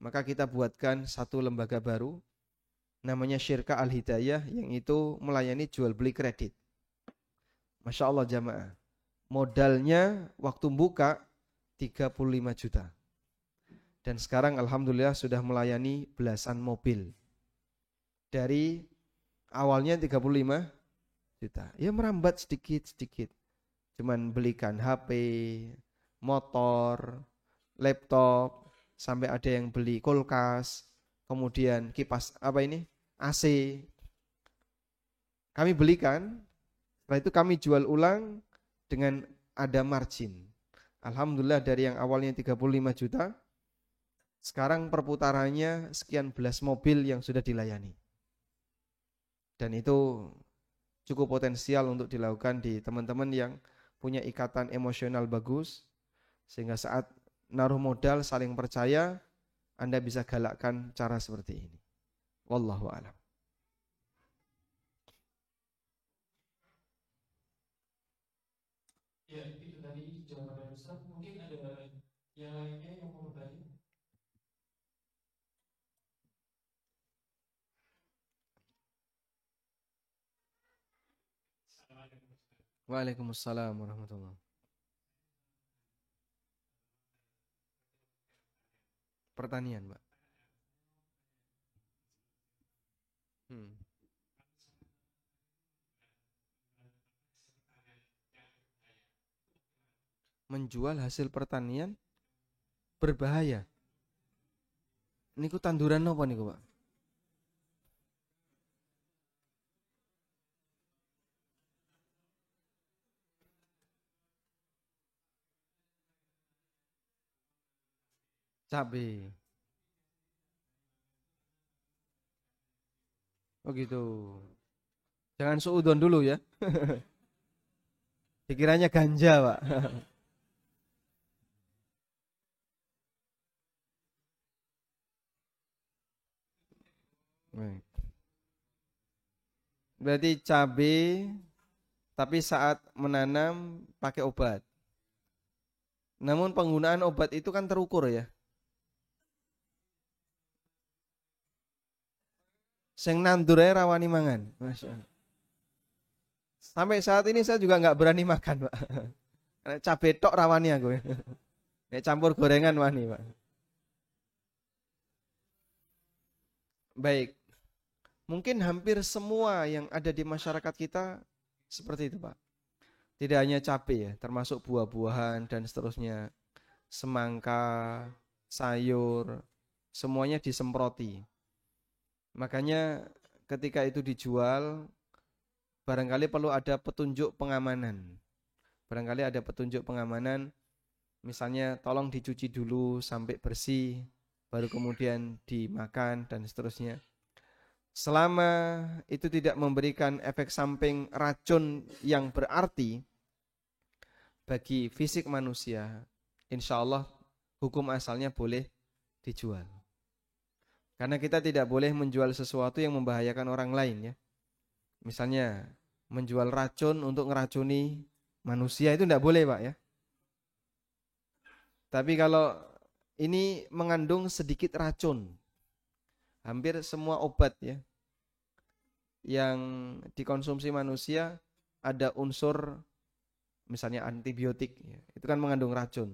S1: Maka kita buatkan satu lembaga baru, namanya Syirka Al-Hidayah, yang itu melayani jual beli kredit. Masya Allah jamaah. Modalnya waktu buka 35 juta. Dan sekarang alhamdulillah sudah melayani belasan mobil. Dari awalnya 35 juta. Ya merambat sedikit-sedikit. Cuman belikan HP, motor, laptop, sampai ada yang beli kulkas, kemudian kipas AC. Kami belikan, setelah itu kami jual ulang dengan ada margin. Alhamdulillah dari yang awalnya 35 juta, sekarang perputarannya sekian belas mobil yang sudah dilayani. Dan itu cukup potensial untuk dilakukan di teman-teman yang punya ikatan emosional bagus, sehingga saat naruh modal saling percaya, Anda bisa galakkan cara seperti ini. Wallahu a'lam.
S2: Ya, itu tadi jawaban Ustaz. Mungkin ada yang lainnya yang mau bertanya.
S1: Waalaikumsalam warahmatullahi. Pertanian, Mbak. Menjual hasil pertanian berbahaya. Niku tanduran apa niku, Pak? Cabe. Oh gitu. Jangan suudon dulu ya. Dikiranya ganja, Pak. Baik. Berarti cabe tapi saat menanam pakai obat. Namun penggunaan obat itu kan terukur ya. Sing nandur ae rawani mangan. Masya Allah. Sampai saat ini saya juga nggak berani makan, Pak. Karena cabe tok rawani aku. Nek campur gorengan wani, Pak. Baik. Mungkin hampir semua yang ada di masyarakat kita seperti itu, Pak. Tidak hanya cabai ya, termasuk buah-buahan dan seterusnya. Semangka, sayur, semuanya disemproti. Makanya ketika itu dijual, barangkali perlu ada petunjuk pengamanan. Barangkali ada petunjuk pengamanan, misalnya tolong dicuci dulu sampai bersih, baru kemudian dimakan dan seterusnya. Selama itu tidak memberikan efek samping racun yang berarti bagi fisik manusia, insya Allah hukum asalnya boleh dijual. Karena kita tidak boleh menjual sesuatu yang membahayakan orang lain ya. Misalnya menjual racun untuk ngeracuni manusia itu tidak boleh, Pak ya. Tapi kalau ini mengandung sedikit racun, hampir semua obat ya yang dikonsumsi manusia ada unsur misalnya antibiotik ya, itu kan mengandung racun.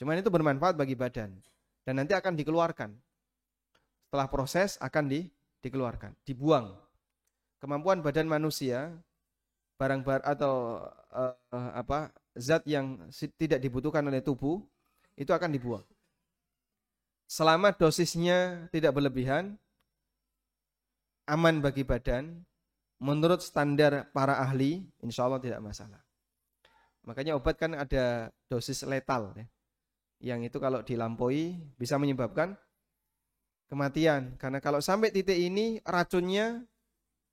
S1: Cuman itu bermanfaat bagi badan dan nanti akan dikeluarkan. Setelah proses akan dikeluarkan, dibuang. Kemampuan badan manusia barang-barang atau zat yang tidak dibutuhkan oleh tubuh itu akan dibuang. Selama dosisnya tidak berlebihan, aman bagi badan, menurut standar para ahli, insya Allah tidak masalah. Makanya obat kan ada dosis letal, ya, yang itu kalau dilampaui bisa menyebabkan kematian. Karena kalau sampai titik ini racunnya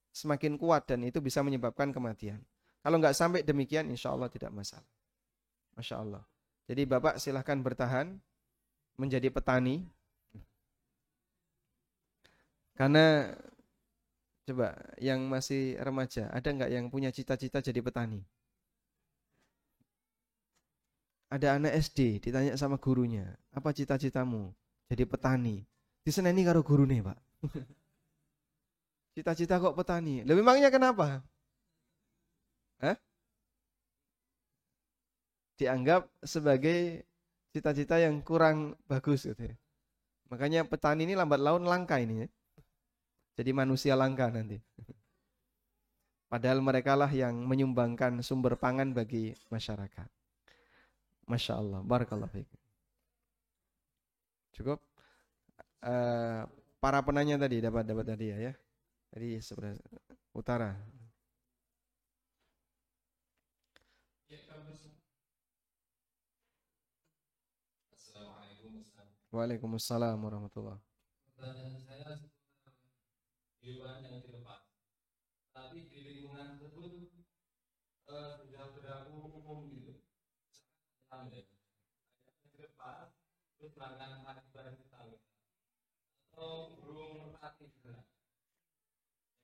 S1: semakin kuat dan itu bisa menyebabkan kematian. Kalau nggak sampai demikian, insya Allah tidak masalah. Masya Allah. Jadi Bapak silahkan bertahan menjadi petani. Karena coba yang masih remaja, ada nggak yang punya cita-cita jadi petani? Ada anak SD ditanya sama gurunya, apa cita-citamu? Jadi petani. Diseneni karo gurune, Pak. Cita-cita kok petani. Lah memangnya kenapa? Hah? Dianggap sebagai cita-cita yang kurang bagus gitu ya. Makanya petani ini lambat laun langka ini ya. Jadi manusia langka nanti. Padahal mereka lah yang menyumbangkan sumber pangan bagi masyarakat. Masya Allah, barakallah fiik. Cukup. Para penanya tadi dapat tadi ya. Tadi sebelah utara.
S3: Assalamualaikum Ustaz.
S1: Waalaikumsalam warahmatullah.
S3: Pertanyaan saya hewan yang dilepas, tapi di lingkungan tersebut sudah berlaku umum gitu. Misalnya, yang dilepas terus makan akibat kita atau burung merpati juga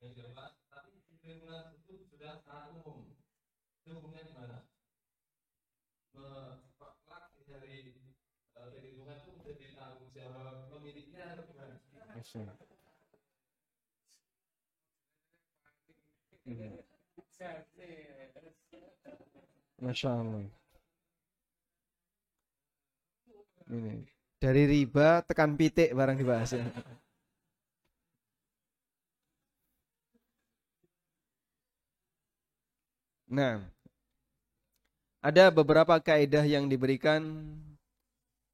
S3: yang dilepas, tapi di lingkungan tersebut sudah sangat umum. Itu hukumnya gimana? Kelak dari lingkungan itu menjadi tanggung jawab pemiliknya atau gimana?
S1: Masya Allah. Ini dari riba tekan pitik barang dibahas ya. Nah, ada beberapa kaidah yang diberikan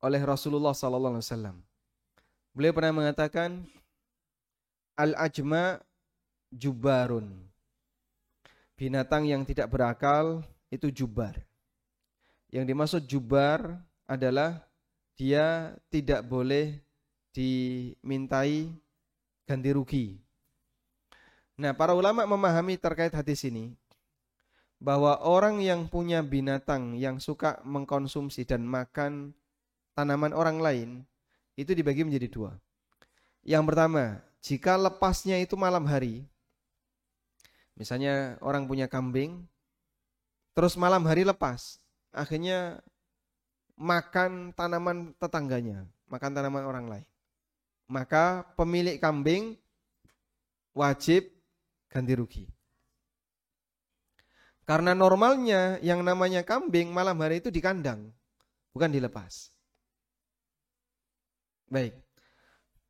S1: oleh Rasulullah sallallahu alaihi wasallam. Beliau pernah mengatakan al-ajma jubarun. Binatang yang tidak berakal itu jubar. Yang dimaksud jubar adalah dia tidak boleh dimintai ganti rugi. Nah, para ulama memahami terkait hadis ini bahwa orang yang punya binatang yang suka mengkonsumsi dan makan tanaman orang lain itu dibagi menjadi dua. Yang pertama, jika lepasnya itu malam hari, misalnya orang punya kambing, terus malam hari lepas, akhirnya makan tanaman tetangganya, makan tanaman orang lain. Maka pemilik kambing wajib ganti rugi. Karena normalnya yang namanya kambing malam hari itu di kandang, bukan dilepas. Baik.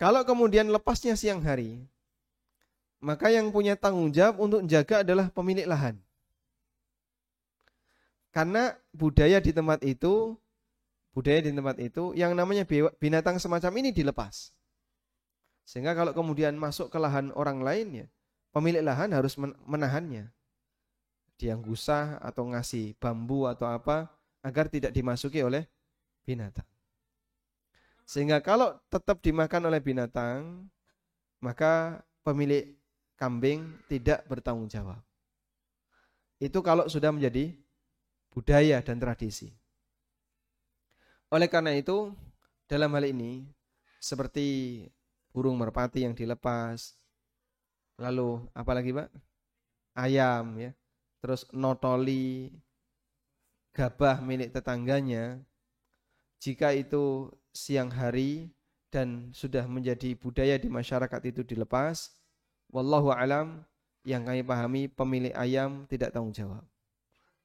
S1: Kalau kemudian lepasnya siang hari, maka yang punya tanggung jawab untuk menjaga adalah pemilik lahan. Karena budaya di tempat itu yang namanya binatang semacam ini dilepas. Sehingga kalau kemudian masuk ke lahan orang lain ya, pemilik lahan harus menahannya. Dia gusah atau ngasih bambu atau apa agar tidak dimasuki oleh binatang. Sehingga kalau tetap dimakan oleh binatang, maka pemilik kambing tidak bertanggung jawab. Itu kalau sudah menjadi budaya dan tradisi. Oleh karena itu, dalam hal ini seperti burung merpati yang dilepas, lalu apalagi Pak? Ayam ya. Terus notoli gabah milik tetangganya, jika itu siang hari dan sudah menjadi budaya di masyarakat itu dilepas, wallahu alam, yang kami pahami pemilik ayam tidak tanggung jawab.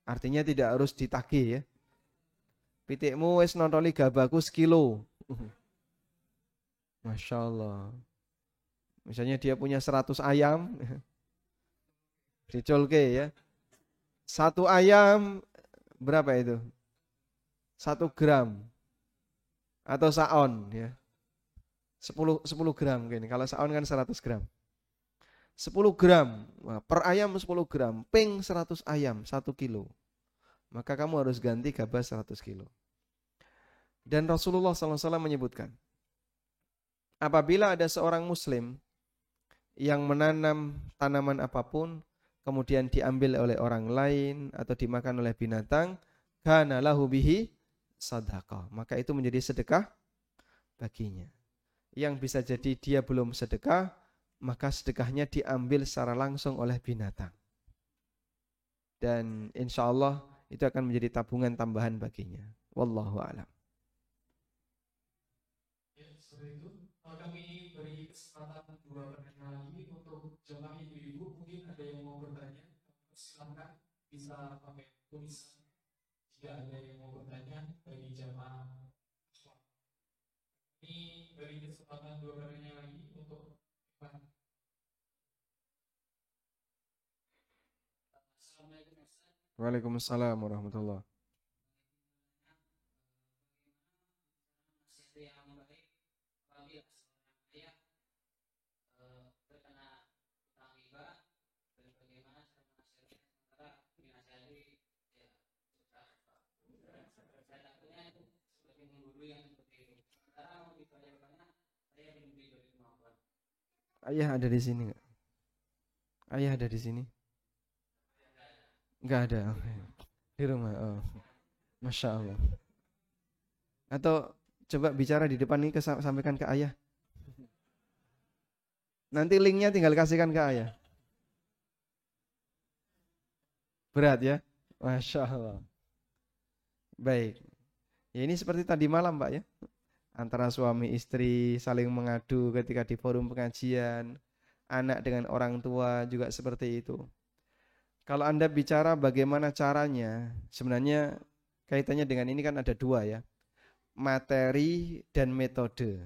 S1: Artinya tidak harus ditagih ya. Pitikmu wis notoli gabahku sekilo. Masya Allah. Misalnya dia punya 100 ayam, dicolke ya. Satu ayam berapa itu? 1 gram atau saon ya. 10 gram mungkin. Kalau saon kan 100 gram. 10 gram. Wah, per ayam 10 gram. Ping 100 ayam 1 kilo. Maka kamu harus ganti gabah 100 kilo. Dan Rasulullah SAW menyebutkan, apabila ada seorang muslim yang menanam tanaman apapun, kemudian diambil oleh orang lain atau dimakan oleh binatang, kana lahu bihi sadaqah, maka itu menjadi sedekah baginya. Yang bisa jadi dia belum sedekah, maka sedekahnya diambil secara langsung oleh binatang. Dan insya Allah itu akan menjadi tabungan tambahan baginya. Wallahu a'lam.
S2: Ya, seperti itu. Kami beri kesempatan 2 pertanyaan lagi untuk jemaah ibu-ibu. Mungkin ada yang mau bertanya, silakan bisa pakai tulisan. Jika ada yang mau bertanya bagi jemaah, ini beri kesempatan 2 pertanyaan lagi untuk Assalamualaikum Ustaz.
S1: Waalaikumsalam warahmatullahi.
S2: Nasihat yang baik apabila seorang ayah terkena utang
S1: Ayah ada di sini nggak? Ayah ada di sini? Nggak ada. Oke. Di rumah. Oh. Masya Allah. Atau coba bicara di depan ini sampaikan ke ayah. Nanti linknya tinggal kasihkan ke ayah. Berat ya? Masya Allah. Baik. Ya ini seperti tadi malam Pak ya. Antara suami istri saling mengadu ketika di forum pengajian. Anak dengan orang tua juga seperti itu. Kalau Anda bicara bagaimana caranya, sebenarnya kaitannya dengan ini kan ada dua ya. Materi dan metode.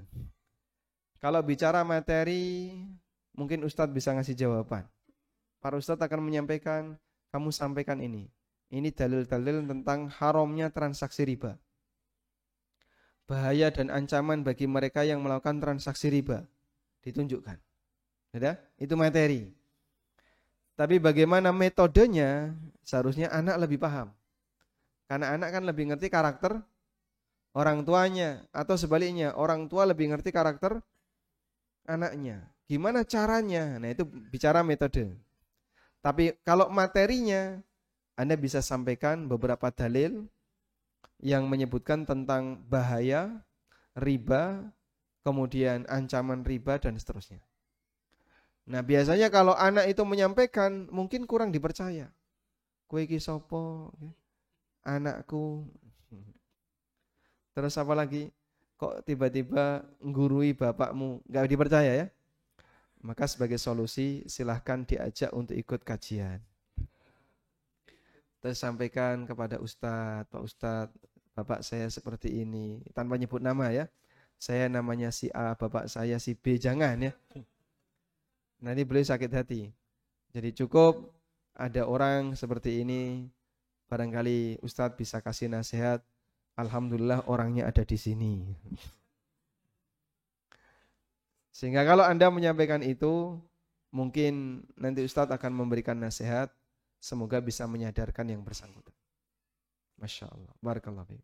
S1: Kalau bicara materi, mungkin Ustadz bisa ngasih jawaban. Para Ustadz akan menyampaikan, kamu sampaikan ini. Ini dalil-dalil tentang haramnya transaksi riba. Bahaya dan ancaman bagi mereka yang melakukan transaksi riba. Ditunjukkan. Ya, itu materi. Tapi bagaimana metodenya, seharusnya anak lebih paham. Karena anak kan lebih ngerti karakter orang tuanya. Atau sebaliknya, orang tua lebih ngerti karakter anaknya. Gimana caranya? Nah itu bicara metode. Tapi kalau materinya, Anda bisa sampaikan beberapa dalil yang menyebutkan tentang bahaya, riba, kemudian ancaman riba, dan seterusnya. Nah biasanya kalau anak itu menyampaikan, mungkin kurang dipercaya. Kowe iki sapa? Anakku. Terus apa lagi? Kok tiba-tiba nggurui bapakmu? Gak dipercaya ya? Maka sebagai solusi silahkan diajak untuk ikut kajian. Terus sampaikan kepada Ustadz, Pak Ustadz, bapak saya seperti ini. Tanpa nyebut nama ya. Saya namanya si A, bapak saya si B. Jangan ya. Nanti beliau sakit hati. Jadi cukup ada orang seperti ini. Barangkali Ustadz bisa kasih nasihat. Alhamdulillah orangnya ada di sini. Sehingga kalau Anda menyampaikan itu, mungkin nanti Ustadz akan memberikan nasihat. Semoga bisa menyadarkan yang bersangkutan. Masya Allah. Barakallahu fiik.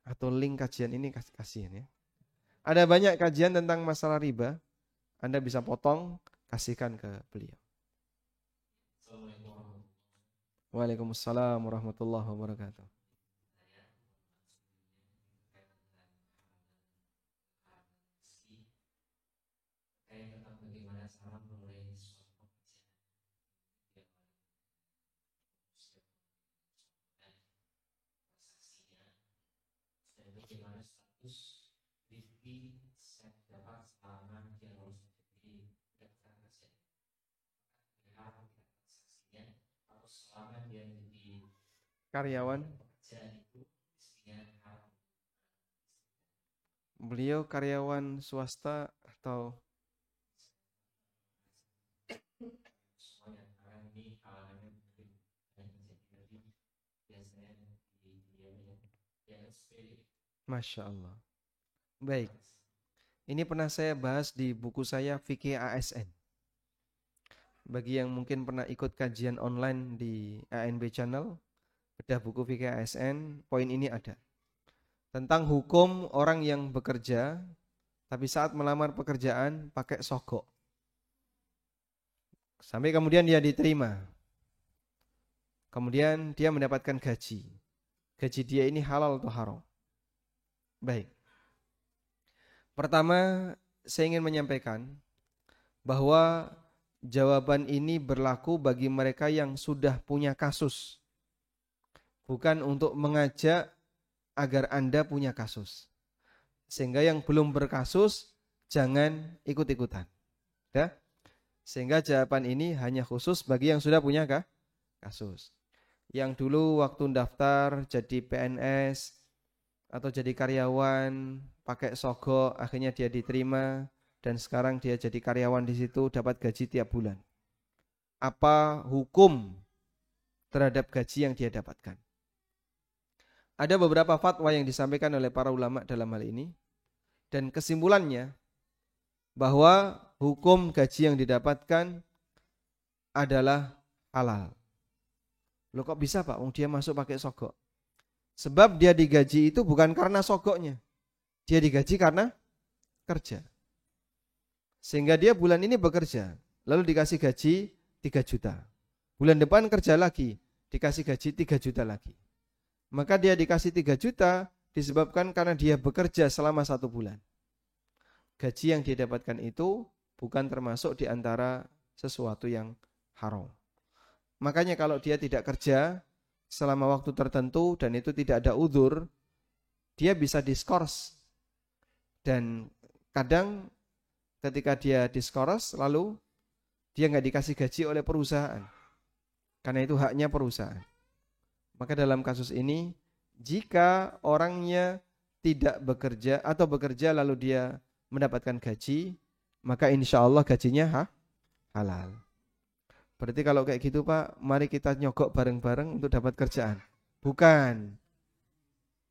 S1: Atau link kajian ini kasihan ya. Ada banyak kajian tentang masalah riba. Anda bisa potong, kasihkan ke beliau. Waalaikumsalam warahmatullahi wabarakatuh. Karyawan. Beliau karyawan swasta atau Masya Allah. Baik. Ini pernah saya bahas di buku saya Fikih ASN. Bagi yang mungkin pernah ikut kajian online di ANB Channel, bedah buku Fikih ASN, poin ini ada. Tentang hukum orang yang bekerja, tapi saat melamar pekerjaan pakai sogok. Sampai kemudian dia diterima. Kemudian dia mendapatkan gaji. Gaji dia ini halal atau haram? Baik. Pertama, saya ingin menyampaikan bahwa jawaban ini berlaku bagi mereka yang sudah punya kasus. Bukan untuk mengajak agar Anda punya kasus. Sehingga yang belum berkasus, jangan ikut-ikutan. Ya? Sehingga jawaban ini hanya khusus bagi yang sudah punya kasus. Yang dulu waktu daftar jadi PNS atau jadi karyawan, pakai sogok, akhirnya dia diterima, dan sekarang dia jadi karyawan di situ, dapat gaji tiap bulan. Apa hukum terhadap gaji yang dia dapatkan? Ada beberapa fatwa yang disampaikan oleh para ulama dalam hal ini, dan kesimpulannya bahwa hukum gaji yang didapatkan adalah halal. Loh kok bisa Pak? Dia masuk pakai sogok. Sebab dia digaji itu bukan karena sogoknya. Dia digaji karena kerja. Sehingga dia bulan ini bekerja, lalu dikasih gaji 3 juta. Bulan depan kerja lagi, dikasih gaji 3 juta lagi. Maka dia dikasih 3 juta disebabkan karena dia bekerja selama 1 bulan. Gaji yang dia dapatkan itu bukan termasuk di antara sesuatu yang haram. Makanya kalau dia tidak kerja selama waktu tertentu dan itu tidak ada udzur, dia bisa diskors. Dan kadang ketika dia diskors lalu dia nggak dikasih gaji oleh perusahaan. Karena itu haknya perusahaan. Maka dalam kasus ini, jika orangnya tidak bekerja atau bekerja lalu dia mendapatkan gaji, maka insya Allah gajinya halal. Berarti kalau kayak gitu Pak, mari kita nyogok bareng-bareng untuk dapat kerjaan. Bukan.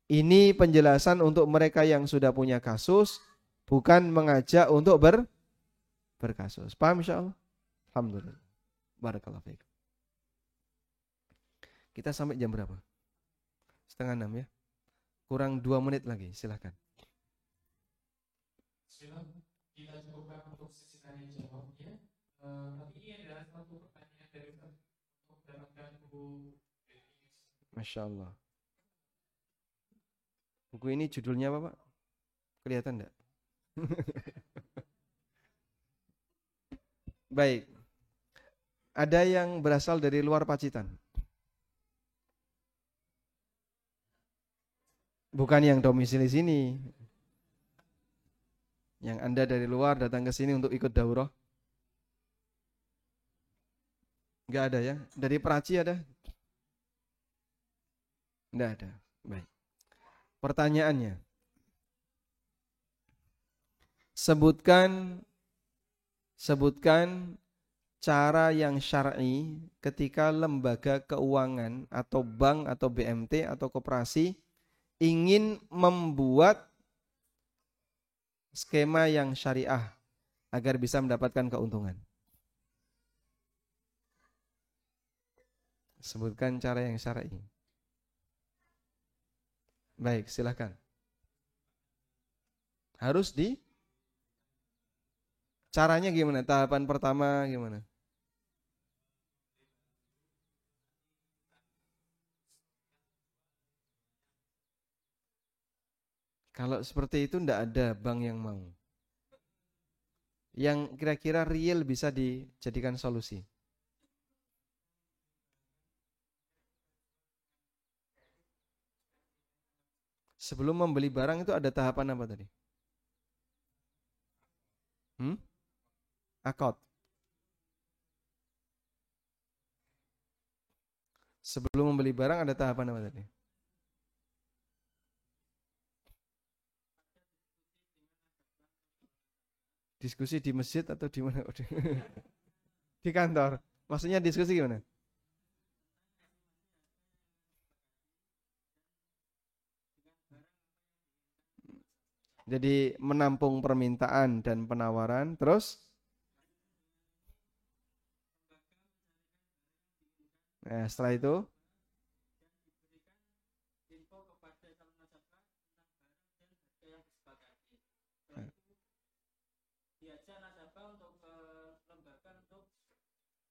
S1: Ini penjelasan untuk mereka yang sudah punya kasus, bukan mengajak untuk berkasus. Paham insya Allah? Alhamdulillah. Barakallahu fiikum. Kita sampai jam berapa? 5:30 ya. Kurang 2 menit lagi, silahkan.
S2: Silakan kita cukupkan untuk sesi tanya jawabnya. Tapi ini adalah satu pertanyaan dari untuk mendapatkan buku.
S1: Masya Allah. Buku ini judulnya apa Pak? Kelihatan enggak? Baik. Ada yang berasal dari luar Pacitan? Bukan yang domisili sini. Yang Anda dari luar datang ke sini untuk ikut daurah? Enggak ada ya? Dari Peraci ada? Enggak ada. Baik. Pertanyaannya. Sebutkan cara yang syar'i ketika lembaga keuangan atau bank atau BMT atau koperasi ingin membuat skema yang syariah agar bisa mendapatkan keuntungan. Sebutkan cara yang syar'i. Baik, silakan. Harus caranya gimana? Tahapan pertama gimana? Kalau seperti itu enggak ada bank yang mau. Yang kira-kira real bisa dijadikan solusi. Sebelum membeli barang itu ada tahapan apa tadi? Akad. Sebelum membeli barang ada tahapan apa tadi? Diskusi di masjid atau di mana? Di kantor. Maksudnya diskusi gimana? Jadi menampung permintaan dan penawaran, terus setelah itu
S2: Info kepada calon nasabah tentang barang dan harga yang disepakati. Diajak nasabah untuk ke lembaga untuk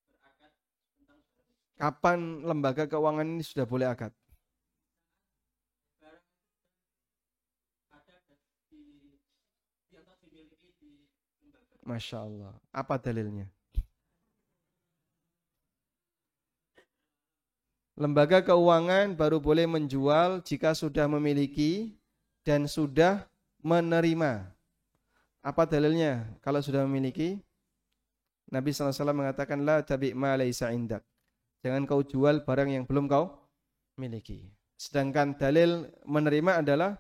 S2: berakad tentang barang.
S1: kapan lembaga keuangan ini sudah boleh akad?
S2: Barang ada di atau dimiliki di lembaga.
S1: Masya Allah. Apa dalilnya? Lembaga keuangan baru boleh menjual jika sudah memiliki dan sudah menerima. Apa dalilnya? Kalau sudah memiliki, Nabi SAW mengatakan la tabi' ma laisa indak. Jangan kau jual barang yang belum kau miliki. Sedangkan dalil menerima adalah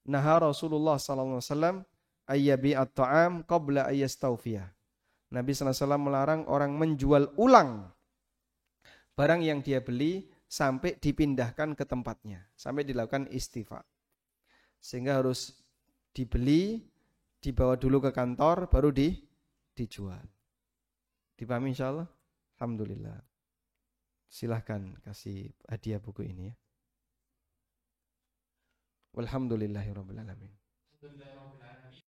S1: naha Rasulullah SAW ayyabi at-ta'am qabla ayyastawfiyah. Nabi SAW melarang orang menjual ulang barang yang dia beli sampai dipindahkan ke tempatnya, sampai dilakukan istifa. Sehingga harus dibeli, dibawa dulu ke kantor, baru dijual. Dipahami insyaallah? Alhamdulillah. Silahkan kasih hadiah buku ini ya. Walhamdulillahirabbil alamin.
S2: Alhamdulillahirabbil alamin.